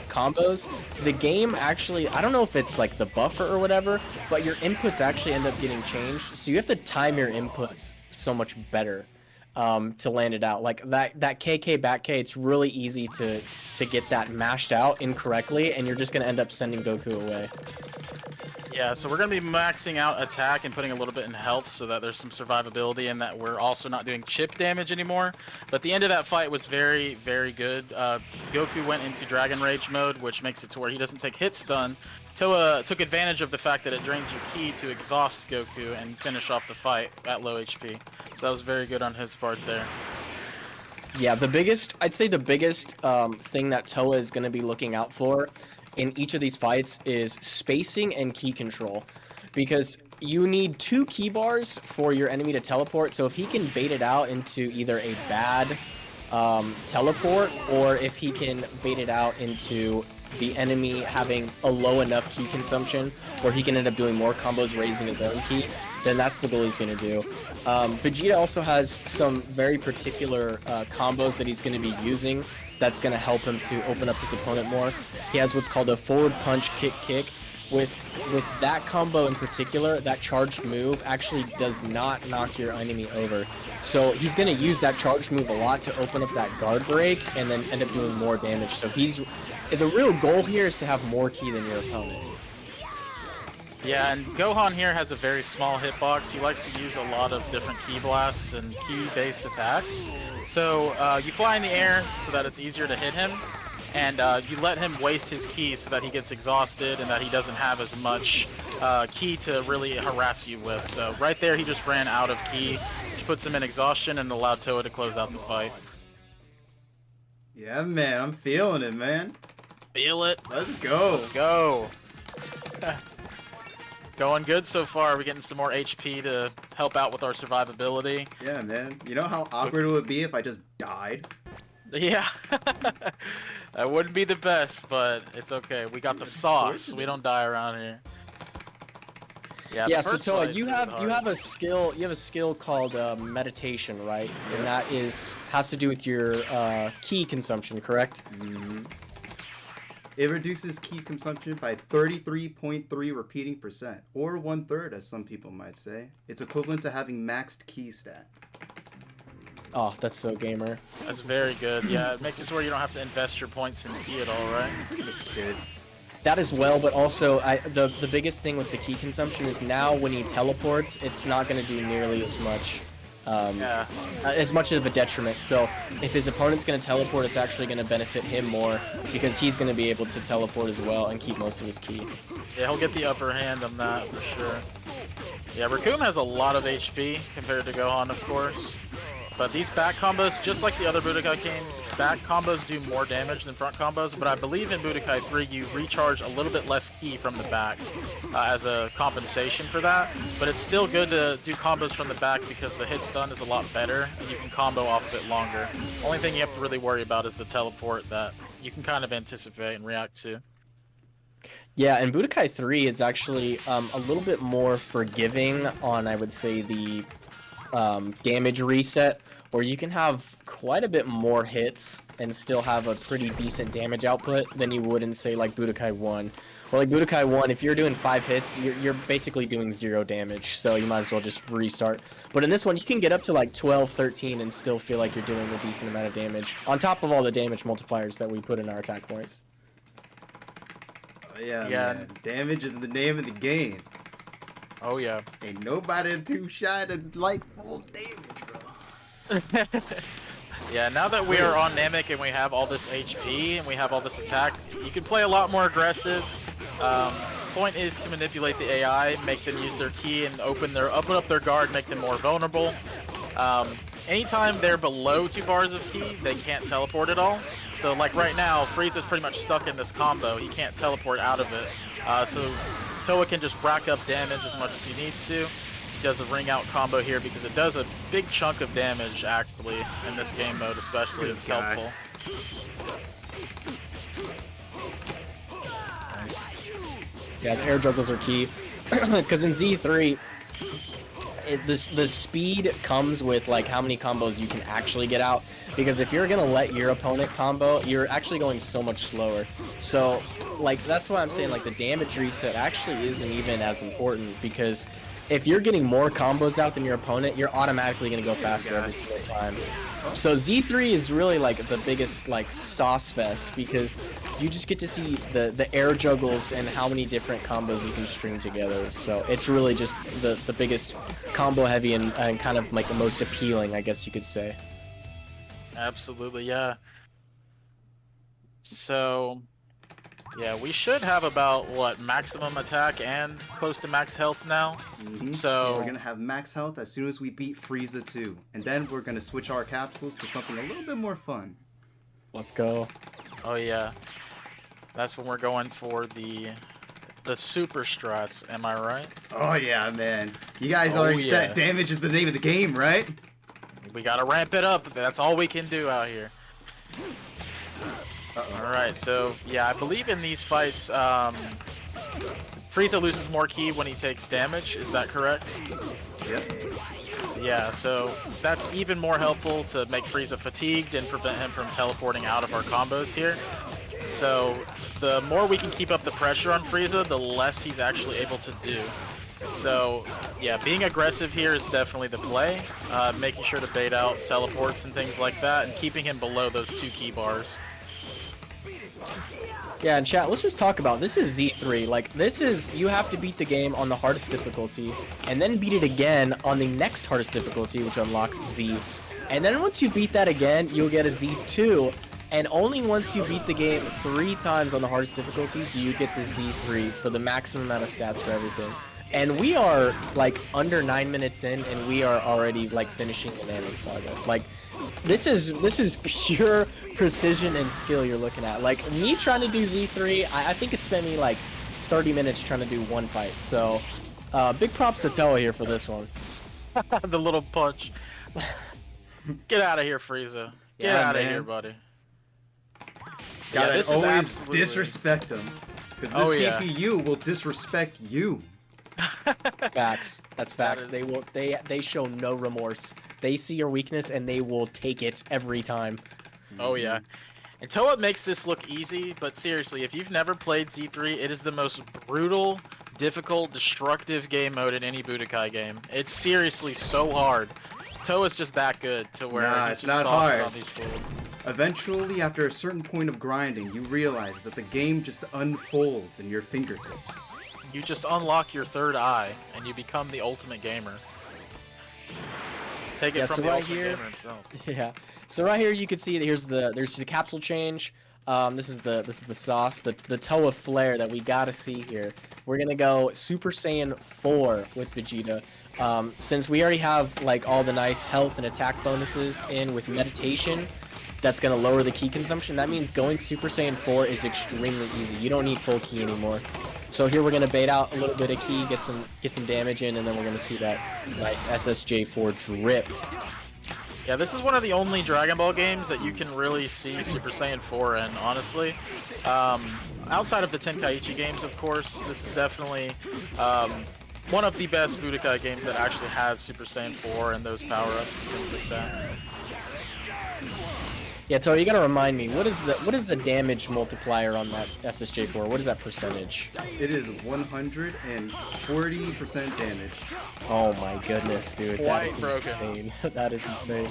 combos, the game actually, I don't know if it's like the buffer or whatever, but your inputs actually end up getting changed. So you have to time your inputs so much better. to land it out. Like that KK back K, it's really easy to get that mashed out incorrectly, and you're just gonna end up sending Goku away. Yeah, so we're going to be maxing out attack and putting a little bit in health so that there's some survivability and that we're also not doing chip damage anymore. But the end of that fight was very, very good. Goku went into Dragon Rage mode, which makes it to where he doesn't take hit stun. Toa took advantage of the fact that it drains your ki to exhaust Goku and finish off the fight at low HP. So that was very good on his part there. Yeah, I'd say the biggest thing that Toa is going to be looking out for in each of these fights is spacing and ki control, because you need 2 ki bars for your enemy to teleport. So if he can bait it out into either a bad teleport, or if he can bait it out into the enemy having a low enough ki consumption where he can end up doing more combos raising his own ki, then that's the goal he's going to do. Vegeta also has some very particular combos that he's going to be using that's going to help him to open up his opponent more. He has what's called a forward punch kick kick. With that combo in particular, that charged move actually does not knock your enemy over. So he's going to use that charged move a lot to open up that guard break and then end up doing more damage. So the real goal here is to have more ki than your opponent. Yeah, and Gohan here has a very small hitbox. He likes to use a lot of different ki blasts and ki-based attacks. So you fly in the air so that it's easier to hit him, and you let him waste his ki so that he gets exhausted and that he doesn't have as much ki to really harass you with. So right there, he just ran out of ki, which puts him in exhaustion and allowed Toa to close out the fight. Yeah, man, I'm feeling it, man. Feel it. Let's go. Let's go. Going good so far. We're getting some more HP to help out with our survivability. Yeah, man. You know how awkward it would be if I just died? Yeah. That wouldn't be the best, but it's okay. We got the sauce. We don't die around here. Yeah, so Toa, you have a skill called meditation, right? And that has to do with your ki consumption, correct? Mm-hmm. It reduces ki consumption by 33.3 repeating percent, or 1/3, as some people might say. It's equivalent to having maxed ki stat. Oh, that's so gamer. That's very good. Yeah, it makes it to where you don't have to invest your points in ki at all, right? This kid. That as well, but also the biggest thing with the ki consumption is now when he teleports, it's not going to do nearly as much. As much of a detriment. So if his opponent's going to teleport, it's actually going to benefit him more because he's going to be able to teleport as well and keep most of his ki. Yeah, he'll get the upper hand on that for sure. Yeah, Raccoon has a lot of HP compared to Gohan, of course. But these back combos, just like the other Budokai games, back combos do more damage than front combos, but I believe in Budokai 3 you recharge a little bit less ki from the back as a compensation for that. But it's still good to do combos from the back because the hit stun is a lot better and you can combo off a bit longer. Only thing you have to really worry about is the teleport that you can kind of anticipate and react to. Yeah, and Budokai 3 is actually a little bit more forgiving on, I would say, the damage reset, where you can have quite a bit more hits and still have a pretty decent damage output than you would in, say, like Budokai 1. Well, like Budokai 1, if you're doing 5 hits, you're basically doing 0 damage, so you might as well just restart. But in this one, you can get up to like 12, 13 and still feel like you're doing a decent amount of damage, on top of all the damage multipliers that we put in our attack points. Oh, yeah, man. Damage is the name of the game. Oh, yeah. Ain't nobody too shy to like full damage, bro. Yeah, now that we are on Namek and we have all this HP and we have all this attack, you can play a lot more aggressive. Point is to manipulate the AI, make them use their ki and open up their guard, make them more vulnerable. Anytime they're below 2 bars of ki, they can't teleport at all. So like right now, Frieza's pretty much stuck in this combo. He can't teleport out of it. So Toa can just rack up damage as much as he needs to. He does a ring out combo here because it does a big chunk of damage actually in this game mode, especially. It's helpful. Yeah, the air juggles are key because in Z3 the speed comes with like how many combos you can actually get out, because if you're gonna let your opponent combo, you're actually going so much slower. So like that's why I'm saying like the damage reset actually isn't even as important, because if you're getting more combos out than your opponent, you're automatically going to go faster every single time. So Z3 is really like the biggest like sauce fest because you just get to see the air juggles and how many different combos you can string together. So it's really just the biggest combo heavy and kind of like the most appealing, I guess you could say. Absolutely, yeah. So, yeah, we should have about, what, maximum attack and close to max health now? So we're gonna have max health as soon as we beat Frieza 2. And then we're gonna switch our capsules to something a little bit more fun. Let's go. Oh, yeah. That's when we're going for the super strats, am I right? Oh yeah, man. You guys Oh, already yeah. said damage is the name of the game, right? We gotta ramp it up. That's all we can do out here. Alright, so, yeah, I believe in these fights, Frieza loses more ki when he takes damage, is that correct? Yep. Yeah, so that's even more helpful to make Frieza fatigued and prevent him from teleporting out of our combos here. So, the more we can keep up the pressure on Frieza, the less he's actually able to do. So, yeah, being aggressive here is definitely the play. Making sure to bait out teleports and things like that, and keeping him below those 2 ki bars. Yeah, and chat, let's just talk about this is Z3. Like, this is, you have to beat the game on the hardest difficulty, and then beat it again on the next hardest difficulty, which unlocks Z. And then once you beat that again, you'll get a Z2, and only once you beat the game 3 times on the hardest difficulty do you get the Z3 for the maximum amount of stats for everything. And we are, like, under 9 minutes in, and we are already, like, finishing the Namek Saga. Like, this is pure precision and skill you're looking at. Like, me trying to do Z3, I think it spent me, like, 30 minutes trying to do one fight. So, big props to Toa here for this one. The little punch. Get out of here, Frieza. Get Yeah, out of man. here, buddy. Gotta this is always absolutely- disrespect them. Because the Oh, yeah. CPU will disrespect you. Facts. That's facts. is- They will. They show no remorse. They see your weakness and they will take it every time. Oh yeah. And Toa makes this look easy, but seriously, if you've never played Z3, it is the most brutal, difficult, destructive game mode in any Budokai game. It's seriously so hard. Toa's just that good to where Nah, he's it's just not saucing hard. on these fools. Eventually, after a certain point of grinding, you realize that the game just unfolds in your fingertips. You just unlock your third eye, and you become the ultimate gamer. Take it Yeah, from so the right ultimate here- gamer himself. Yeah. So right here you can see that there's the capsule change. This is the sauce, the Toa flare that we gotta see here. We're gonna go Super Saiyan 4 with Vegeta. Since we already have like all the nice health and attack bonuses in with meditation, that's gonna lower the ki consumption. That means going Super Saiyan 4 is extremely easy. You don't need full ki anymore. So here we're gonna bait out a little bit of ki, get some damage in, and then we're gonna see that nice SSJ4 drip. Yeah, this is one of the only Dragon Ball games that you can really see Super Saiyan 4 in, honestly. Outside of the Tenkaichi games, of course, this is definitely one of the best Budokai games that actually has Super Saiyan 4 and those power-ups and things like that. Yeah, Toa, you gotta remind me, what is the damage multiplier on that SSJ4? What is that percentage? It is 140% damage. Oh my goodness, dude, that Quite is broken. insane. That is insane.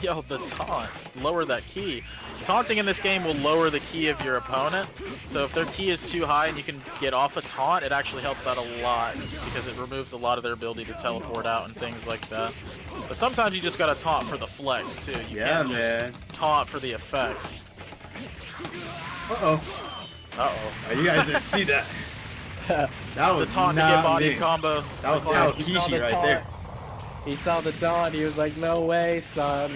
Yo, the taunt. Lower that ki. Taunting in this game will lower the ki of your opponent. So if their ki is too high and you can get off a taunt, it actually helps out a lot because it removes a lot of their ability to teleport out and things like that. But sometimes you just gotta taunt for the flex too. You Yeah, can't man. just taunt for the effect. Uh-oh. Uh-oh. Oh, you guys didn't see that. That The was taunt to not get body me. combo. That was Yeah, he saw Taokishi the right taunt. there. He saw the taunt, he was like, no way, son.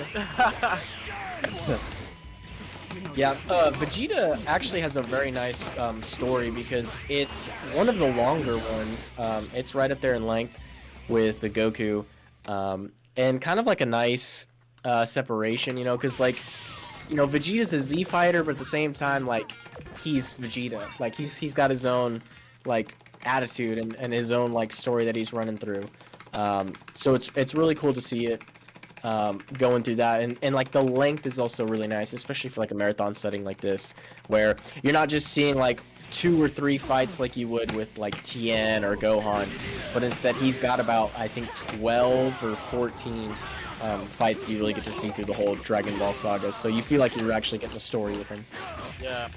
Yeah, Vegeta actually has a very nice story because it's one of the longer ones. It's right up there in length with the Goku, and kind of like a nice separation, you know, because like, you know, Vegeta's a Z fighter, but at the same time, like, he's Vegeta. Like, he's got his own like attitude and his own like story that he's running through. So it's really cool to see it. Going through that, and like the length is also really nice, especially for like a marathon setting like this, where you're not just seeing like 2 or 3 fights like you would with like Tien or Gohan, but instead he's got about I think 12 or 14 fights you really get to see through the whole Dragon Ball saga. So you feel like you're actually getting a story with him. Yeah.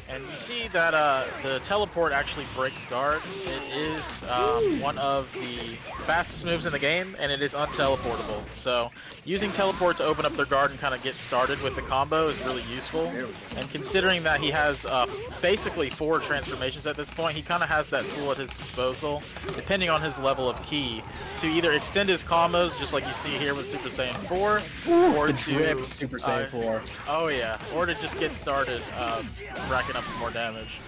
And you see that the teleport actually breaks guard. It is one of the fastest moves in the game, and it is unteleportable. So using teleport to open up their guard and kind of get started with the combo is really useful. And considering that he has basically 4 transformations at this point, he kind of has that tool at his disposal, depending on his level of ki, to either extend his combos, just like you see here with Super Saiyan 4, or to Super Saiyan 4. Oh yeah, or to just get started racking up some more damage.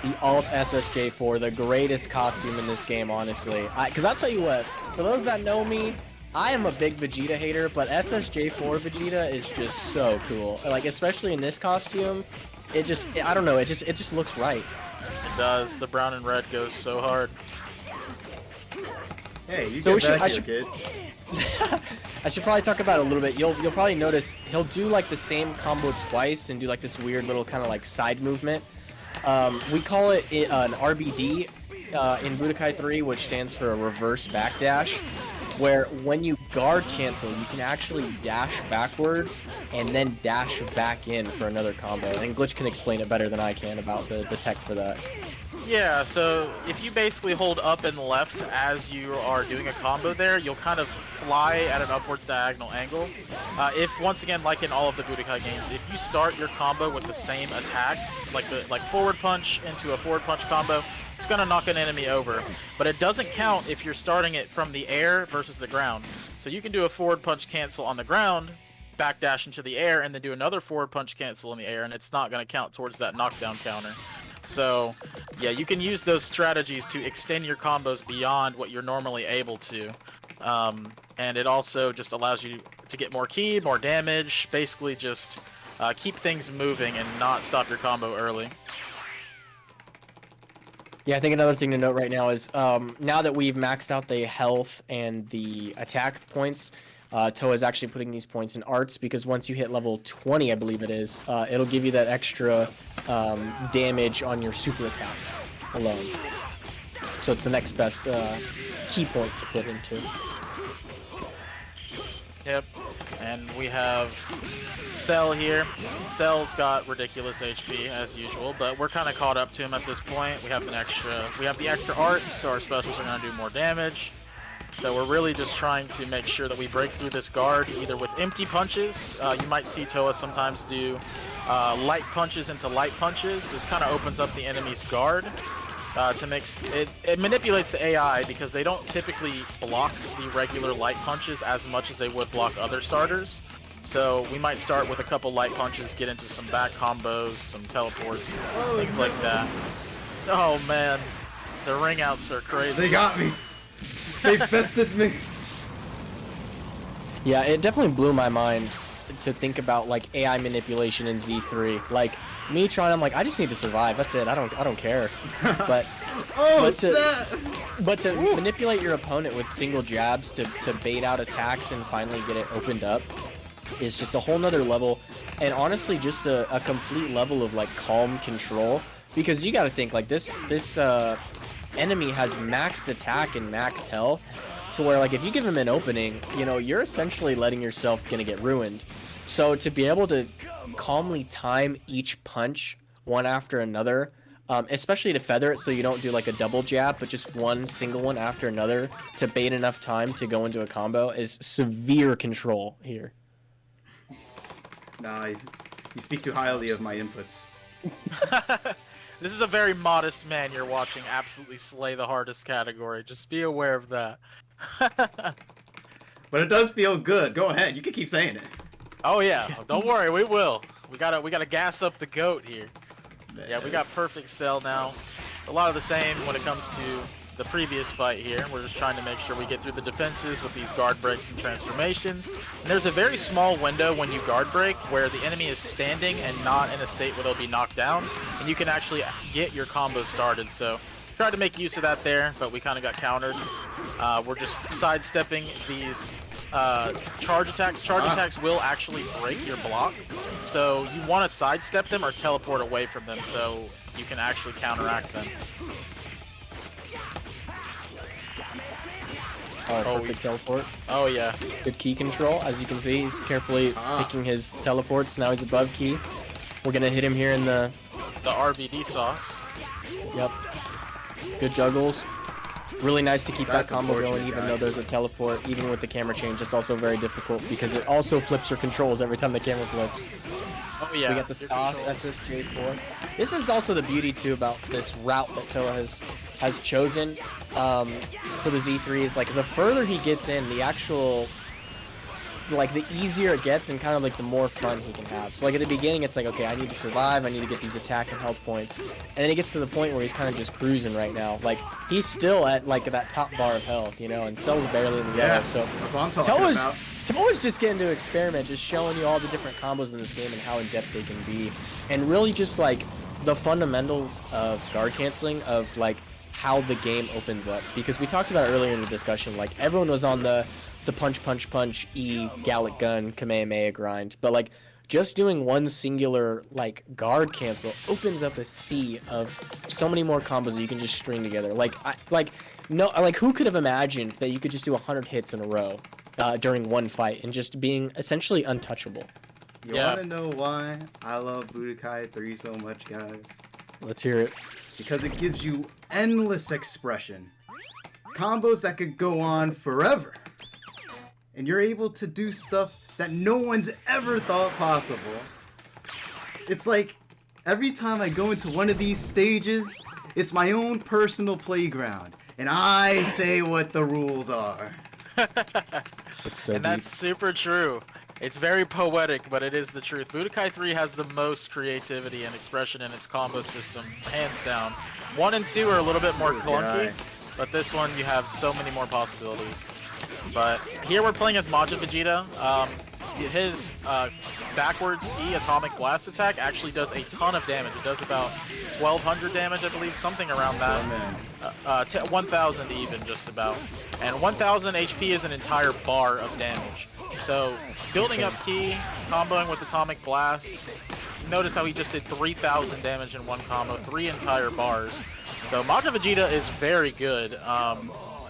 The Alt SSJ4, the greatest costume in this game, honestly. Because I'll tell you what, for those that know me, I am a big Vegeta hater, but SSJ4 Vegeta is just so cool. Like, especially in this costume, it just, I don't know, it just looks right. It does. The brown and red goes so hard. Hey, you So get back here, kid. I should probably talk about it a little bit. You'll probably notice he'll do like the same combo twice and do like this weird little kind of like side movement. We call it an RBD in Budokai 3, which stands for a reverse backdash, where when you guard cancel, you can actually dash backwards and then dash back in for another combo. And Glitch can explain it better than I can about the tech for that. Yeah, so if you basically hold up and left as you are doing a combo there, you'll kind of fly at an upwards diagonal angle. If, once again, like in all of the Budokai games, if you start your combo with the same attack, like forward punch into a forward punch combo, it's going to knock an enemy over. But it doesn't count if you're starting it from the air versus the ground. So you can do a forward punch cancel on the ground, backdash into the air, and then do another forward punch cancel in the air, and it's not going to count towards that knockdown counter. So, yeah, you can use those strategies to extend your combos beyond what you're normally able to. And it also just allows you to get more ki, more damage, basically just keep things moving and not stop your combo early. Yeah, I think another thing to note right now is now that we've maxed out the health and the attack points, Toa is actually putting these points in arts, because once you hit level 20, I believe it is, it'll give you that extra damage on your super attacks alone. So it's the next best key point to put into. Yep, and we have Cell here. Cell's got ridiculous HP as usual, but we're kind of caught up to him at this point. We have the extra arts, so our specials are going to do more damage. So we're really just trying to make sure that we break through this guard either with empty punches. You might see Toa sometimes do light punches into light punches. This kind of opens up the enemy's guard to make it manipulates the AI, because they don't typically block the regular light punches as much as they would block other starters. So we might start with a couple light punches, get into some back combos, some teleports, things like that. Oh man, the ring outs are crazy. They got me. They bested me. Yeah, it definitely blew my mind to think about like AI manipulation in Z3. Like me trying, I'm like, I just need to survive. That's it. I don't care. But but to manipulate your opponent with single jabs to bait out attacks and finally get it opened up is just a whole nother level. And honestly, just a complete level of like calm control, because you got to think like this enemy has maxed attack and maxed health, to where like if you give him an opening, you know, you're essentially letting yourself gonna get ruined. So to be able to calmly time each punch one after another, especially to feather it so you don't do like a double jab, but just one single one after another to bait enough time to go into a combo, is severe control here. Nah, you speak too highly of my inputs. This is a very modest man you're watching absolutely slay the hardest category. Just be aware of that. But it does feel good. Go ahead, you can keep saying it. Oh yeah, don't worry, we will. We gotta gas up the goat here. Yeah, we got perfect Cell now. A lot of the same when it comes to the previous fight here. We're just trying to make sure we get through the defenses with these guard breaks and transformations. And there's a very small window when you guard break where the enemy is standing and not in a state where they'll be knocked down, and you can actually get your combo started. So tried to make use of that there, but we kind of got countered. We're just sidestepping these charge attacks. Charge attacks will actually break your block, so you want to sidestep them or teleport away from them. So you can actually counteract them. Oh, perfect teleport. Oh yeah. Good key control. As you can see, he's carefully picking his teleports. Now he's above key. We're gonna hit him here in the RBD sauce. Yep. Good juggles. Really nice to keep That's that combo going, unfortunate, even guy. though there's a teleport. Even with the camera change, it's also very difficult because it also flips your controls every time the camera flips. Oh yeah. We got the your sauce controls. SSJ4. This is also the beauty too about this route that Toa has chosen for the Z3 is like the further he gets in, the actual like the easier it gets and kind of like the more fun he can have. So like at the beginning it's like, okay, I need to survive, I need to get these attack and health points. And then he gets to the point where he's kind of just cruising right now. Like he's still at like that top bar of health, you know, and Cell's barely in the yellow. So That's what I'm talking about. Toa's just getting to experiment, just showing you all the different combos in this game and how in-depth they can be. And really just like the fundamentals of guard canceling, of like how the game opens up. Because we talked about earlier in the discussion, like everyone was on the punch, punch, punch, E, Gallic Gun, Kamehameha grind. But like just doing one singular like guard cancel opens up a sea of so many more combos that you can just string together. Who could have imagined that you could just do 100 hits in a row during one fight and just being essentially untouchable? You wanna know why I love Budokai 3 so much, guys? Let's hear it. Because it gives you endless expression. Combos that could go on forever. And you're able to do stuff that no one's ever thought possible. It's like, every time I go into one of these stages, it's my own personal playground. And I say what the rules are. It's so And deep. that's super true. It's very poetic, but it is the truth. Budokai 3 has the most creativity and expression in its combo system, hands down. 1 and 2 are a little bit more clunky, but this one you have so many more possibilities. But here we're playing as Majin Vegeta. His backwards E atomic blast attack actually does a ton of damage. It does about 1,200 damage, I believe, something around that. 1,000 even, just about. And 1,000 HP is an entire bar of damage. So building up ki, comboing with atomic blast. Notice how he just did 3,000 damage in one combo, 3 entire bars. So Majin Vegeta is very good.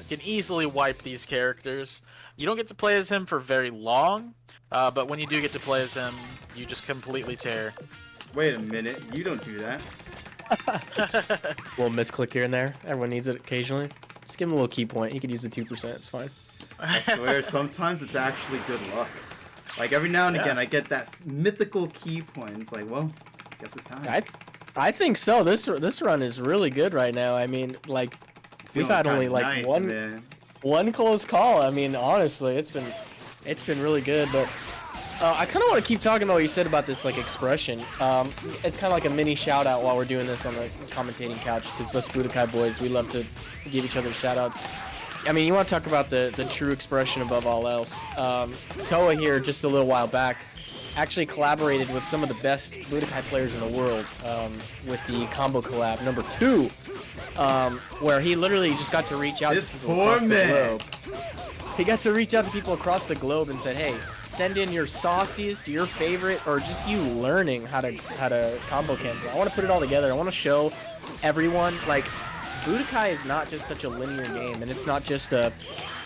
Can easily wipe these characters. You don't get to play as him for very long, but when you do get to play as him, you just completely tear. Wait a minute, you don't do that. Little misclick here and there. Everyone needs it occasionally. Just give him a little key point. He could use the 2%. It's fine. I swear, sometimes it's actually good luck. Like every now and again, I get that mythical key point. It's like, well, I guess it's time. I think so. This run is really good right now. I mean, like we've had only like one close call. I mean, honestly, it's been really good. But I kind of want to keep talking about what you said about this like expression. It's kind of like a mini shout out while we're doing this on the commentating couch, because us Budokai boys, we love to give each other shout outs. I mean, you want to talk about the true expression above all else. Toa here, just a little while back, actually collaborated with some of the best Budokai players in the world with the combo collab #2, where he literally just got to reach out to people across the globe. He got to reach out to people across the globe and said, hey, send in your sauciest, your favorite, or just you learning how to combo cancel. I want to put it all together. I want to show everyone, like, Budokai is not just such a linear game, and it's not just a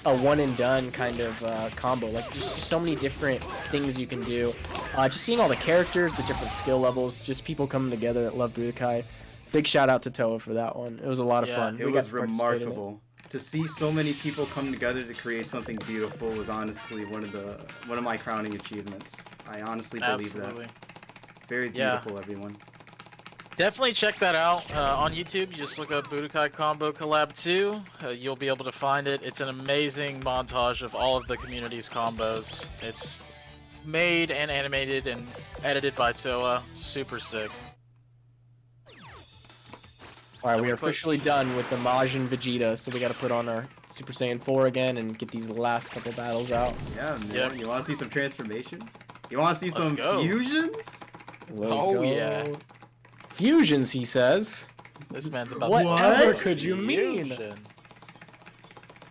one and done kind of combo. Like, there's just so many different things you can do. Just seeing all the characters, the different skill levels, just people coming together that love Budokai. Big shout out to Toa for that one. It was a lot of fun. It was remarkable. To see so many people come together to create something beautiful was honestly one of my crowning achievements. I honestly believe that. Very beautiful, everyone. Definitely check that out on YouTube. You just look up Budokai Combo Collab 2. You'll be able to find it. It's an amazing montage of all of the community's combos. It's made and animated and edited by Toa. Super sick. Alright, we are officially done with the Majin Vegeta, so we gotta put on our Super Saiyan 4 again and get these last couple battles out. Yeah, man. Yep. You wanna see some transformations? You wanna see some fusions? Let's go. Yeah. Fusions, he says. This man's about Whatever could you mean? Fusion.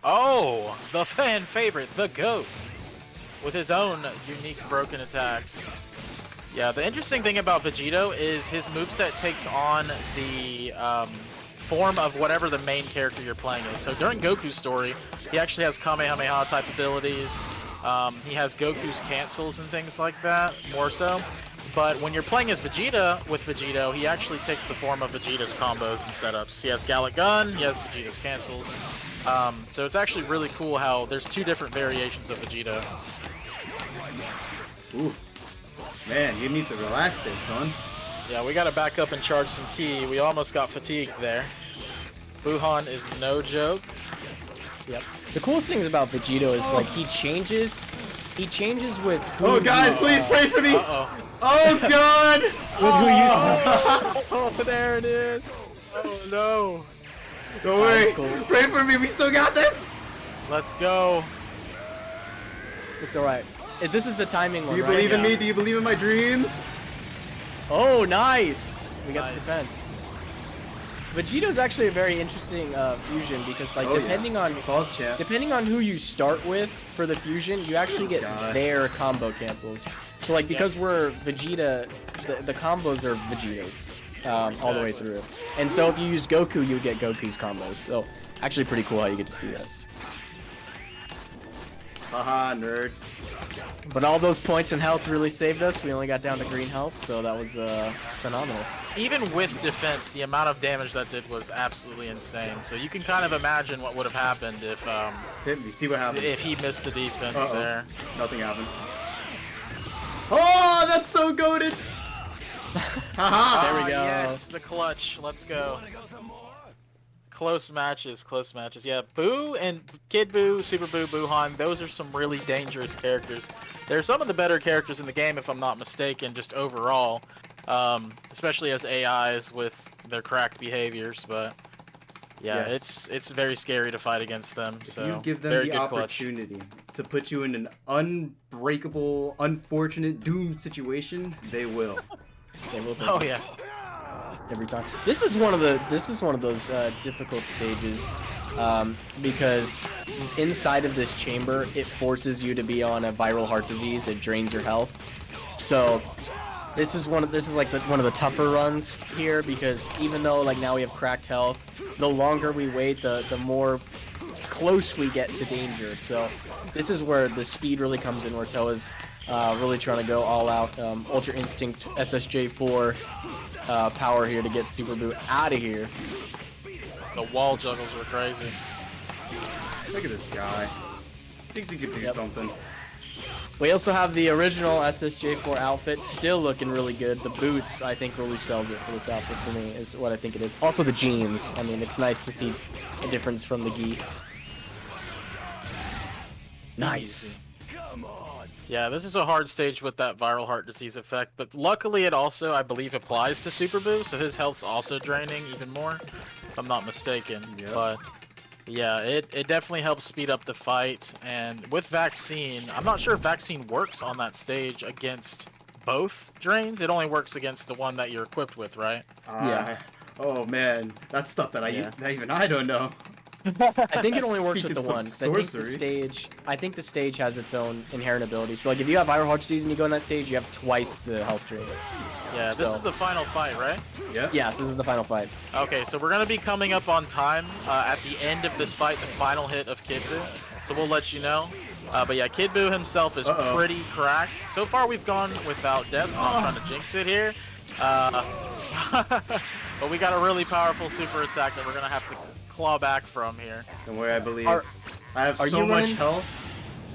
Oh, the fan favorite, the GOAT, with his own unique broken attacks. Yeah, the interesting thing about Vegito is his moveset takes on the form of whatever the main character you're playing is. So during Goku's story, he actually has Kamehameha type abilities. He has Goku's cancels and things like that, more so. But when you're playing as Vegeta with Vegito, he actually takes the form of Vegeta's combos and setups. He has Gallic Gun, he has Vegeta's cancels. So it's actually really cool how there's two different variations of Vegito. Ooh. Man, you need to relax there, son. Yeah, we gotta back up and charge some ki. We almost got fatigued there. Buhan is no joke. Yep. The coolest things about Vegito is like he changes with who Oh guys, please pray for me! Uh-oh. Oh god! with who you start. Oh, there it is. Oh no. Don't worry, That's cool. pray for me, we still got this! Let's go. It's alright. This is the timing Do one, you right? believe in Yeah. me? Do you believe in my dreams? Oh, nice! We got the Nice. defense. Vegito's actually a very interesting fusion because, like, Oh, yeah. depending on who you start with for the fusion, you actually This get guy. their combo cancels. So, like, because we're Vegeta, the combos are Vegeta's all the way through. And so, if you use Goku, you would get Goku's combos. So, actually, pretty cool how you get to see that. Haha, nerd. But all those points in health really saved us. We only got down to green health, so that was phenomenal. Even with defense, the amount of damage that did was absolutely insane. So you can kind of imagine what would have happened if Hit me, see what happens. he missed the defense Uh-oh. there. Nothing happened. Oh, that's so goated! Haha! There we go. Yes, the clutch. Let's go. Close matches, close matches. Yeah, Boo and Kid Boo, Super Boo, Buhan, those are some really dangerous characters. They're some of the better characters in the game, if I'm not mistaken, just overall. Especially as AIs with their cracked behaviors, but yeah, Yes. it's very scary to fight against them. If So you give them very the good clutch. opportunity to put you in an unbreakable, unfortunate, doomed situation, they will. They will take Oh it yeah. every time. This is one of those difficult stages because inside of this chamber, it forces you to be on a viral heart disease. It drains your health. So this is one of the tougher runs here because even though like now we have cracked health, the longer we wait, the more close we get to danger. So this is where the speed really comes in, where Toa's really trying to go all out. Ultra Instinct SSJ4 power here to get Super Boo out of here. The wall juggles were crazy. Look at this guy. Thinks he could do Yep. something. We also have the original SSJ4 outfit, still looking really good. The boots, I think, really sells it for this outfit for me, is what I think it is. Also the jeans. I mean, it's nice to see a difference from the gi. Nice. Yeah, this is a hard stage with that viral heart disease effect, but luckily it also, I believe, applies to Super Boo, so his health's also draining even more, if I'm not mistaken. Yep. But yeah, it definitely helps speed up the fight, and with Vaccine, I'm not sure if Vaccine works on that stage against both drains. It only works against the one that you're equipped with, right? Yeah. Oh man, that's stuff that Yeah. that even I don't know. I think it only works with Speaking the some one. sorcery. I think the stage has its own inherent ability. So like if you have viral heart disease and you go in that stage, you have twice the health drain. Yeah, this So- is the final fight, right? Yeah. Yes, this is the final fight. Okay, so we're gonna be coming up on time at the end of this fight, the final hit of Kid Buu. So we'll let you know. But yeah, Kid Buu himself is Uh-oh. pretty cracked. So far, we've gone without deaths. Not trying to jinx it here. But we got a really powerful super attack that we're gonna have to claw back from here. Don't worry, I believe. Are- I have are so you much running- health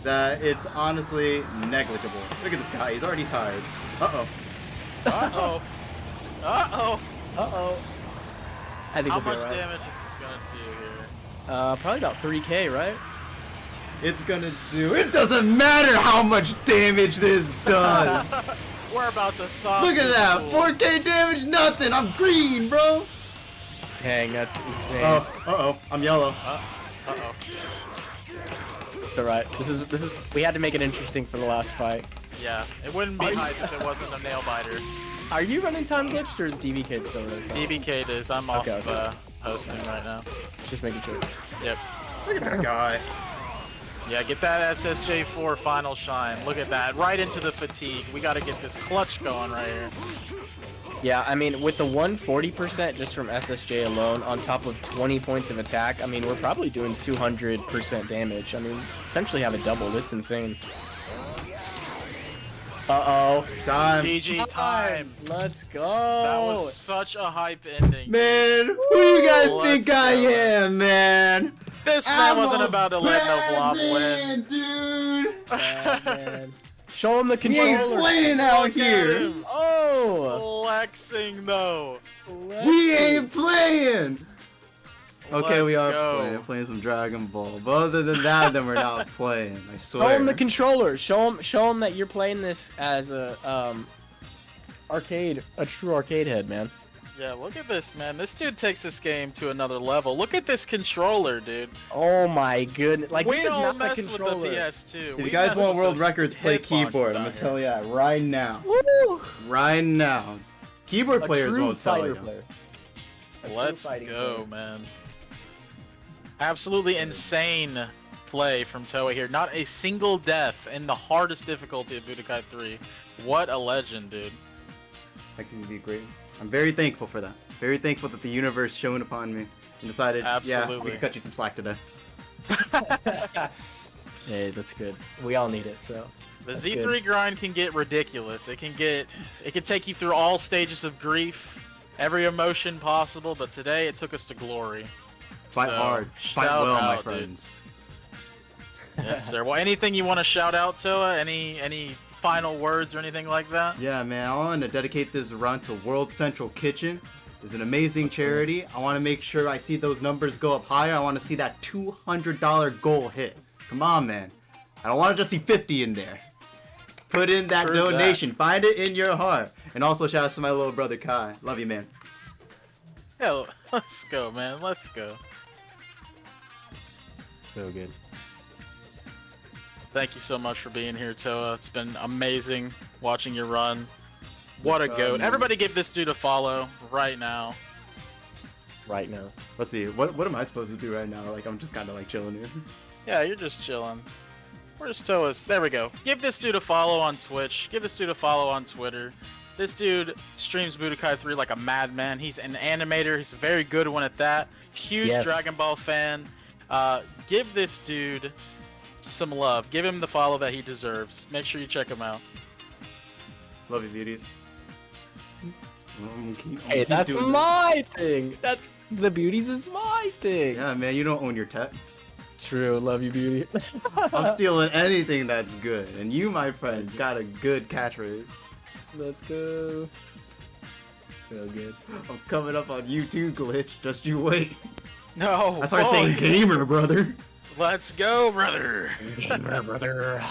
that it's honestly negligible. Look at this guy, he's already tired. Uh-oh. Uh-oh. Uh-oh. Uh-oh. I think How we'll much be alright. damage is this gonna do here? Probably about 3k, right? It's gonna do... It doesn't matter how much damage this does! We're about to sauce Look at this that! fool. 4k damage, nothing! I'm green, bro! Dang, that's insane. Oh, uh-oh, I'm yellow. Uh-oh. It's alright. This is. We had to make it interesting for the last fight. Yeah, it wouldn't be Are you- hype if it wasn't a nail biter. Are you running time glitched or is DVK still running time? DBK is. I'm off Okay. hosting right now. Just making sure. Yep. Look at this guy. Yeah, get that SSJ4 final shine. Look at that. Right into the fatigue. We got to get this clutch going right here. Yeah, I mean, with the 140% just from SSJ alone, on top of 20 points of attack, I mean, we're probably doing 200% damage. I mean, essentially have it doubled. It's insane. Uh-oh. Time. GG time. Let's go. That was such a hype ending. Man, who do you guys Let's think I go. am, man? This man wasn't about to let no bad blob man, win. dude. Man. Show him the He ain't controller. playing out Look at here. him. Oh. Flexing though. We ain't playing. Okay, we Let's are go. playing some Dragon Ball. But other than that, then we're not playing. I Show swear. him the controller. Show him that you're playing this as a a true arcade head, man. Yeah, look at this, man. This dude takes this game to another level. Look at this controller, dude. Oh my goodness! Like We this is don't not the mess with the controller. PS2. If We you guys mess want with world the records, play hit boxes keyboard. I'm out gonna here. tell you that right now. Woo! Right now. Keyboard A players true won't tell fighter you. player. A true Let's fighting go, player. man. Absolutely insane play from Toei here. Not a single death in the hardest difficulty of Budokai 3. What a legend, dude. That can be great. I'm very thankful for that. Very thankful that the universe shone upon me and decided, yeah, Absolutely. we can cut you some slack today. Hey, that's good. We all need it, so. The That's Z3 good. grind can get ridiculous. It can take you through all stages of grief, every emotion possible, but today it took us to glory. Fight So, hard. Fight shout well, my out, dude. friends. Yes, sir. Well, anything you want to shout out, Toa? Any final words or anything like that? Yeah, man, I want to dedicate this run to World Central Kitchen. It's an amazing charity. I want to make sure I see those numbers go up higher. I want to see that $200 goal hit. Come on, man. I don't want to just see 50 in there. Put in that True donation. Find it in your heart. And also shout out to my little brother Kai. Love you, man. Yeah, let's go, man. Let's go. So good. Thank you so much for being here, Toa. It's been amazing watching your run. What a No goat. problem. Everybody give this dude a follow right now. Right now. Let's see. What am I supposed to do right now? Like, I'm just kind of like chilling here. Yeah, you're just chilling. Where's Toa's? There we go. Give this dude a follow on Twitch. Give this dude a follow on Twitter. This dude streams Budokai 3 like a madman. He's an animator. He's a very good one at that. Huge Yes. Dragon Ball fan. Give this dude some love. Give him the follow that he deserves. Make sure you check him out. Love you, beauties. I'm gonna Hey, keep that's doing this. my thing. That's the beauties is my thing. Yeah, man, you don't own your tech. True. Love you, beauty. I'm stealing anything that's good. And you, my friends, got a good catchphrase. Let's go. So good. I'm coming up on YouTube, Glitch. Just you wait. No. I started saying gamer, brother. Let's go, brother. Gamer brother.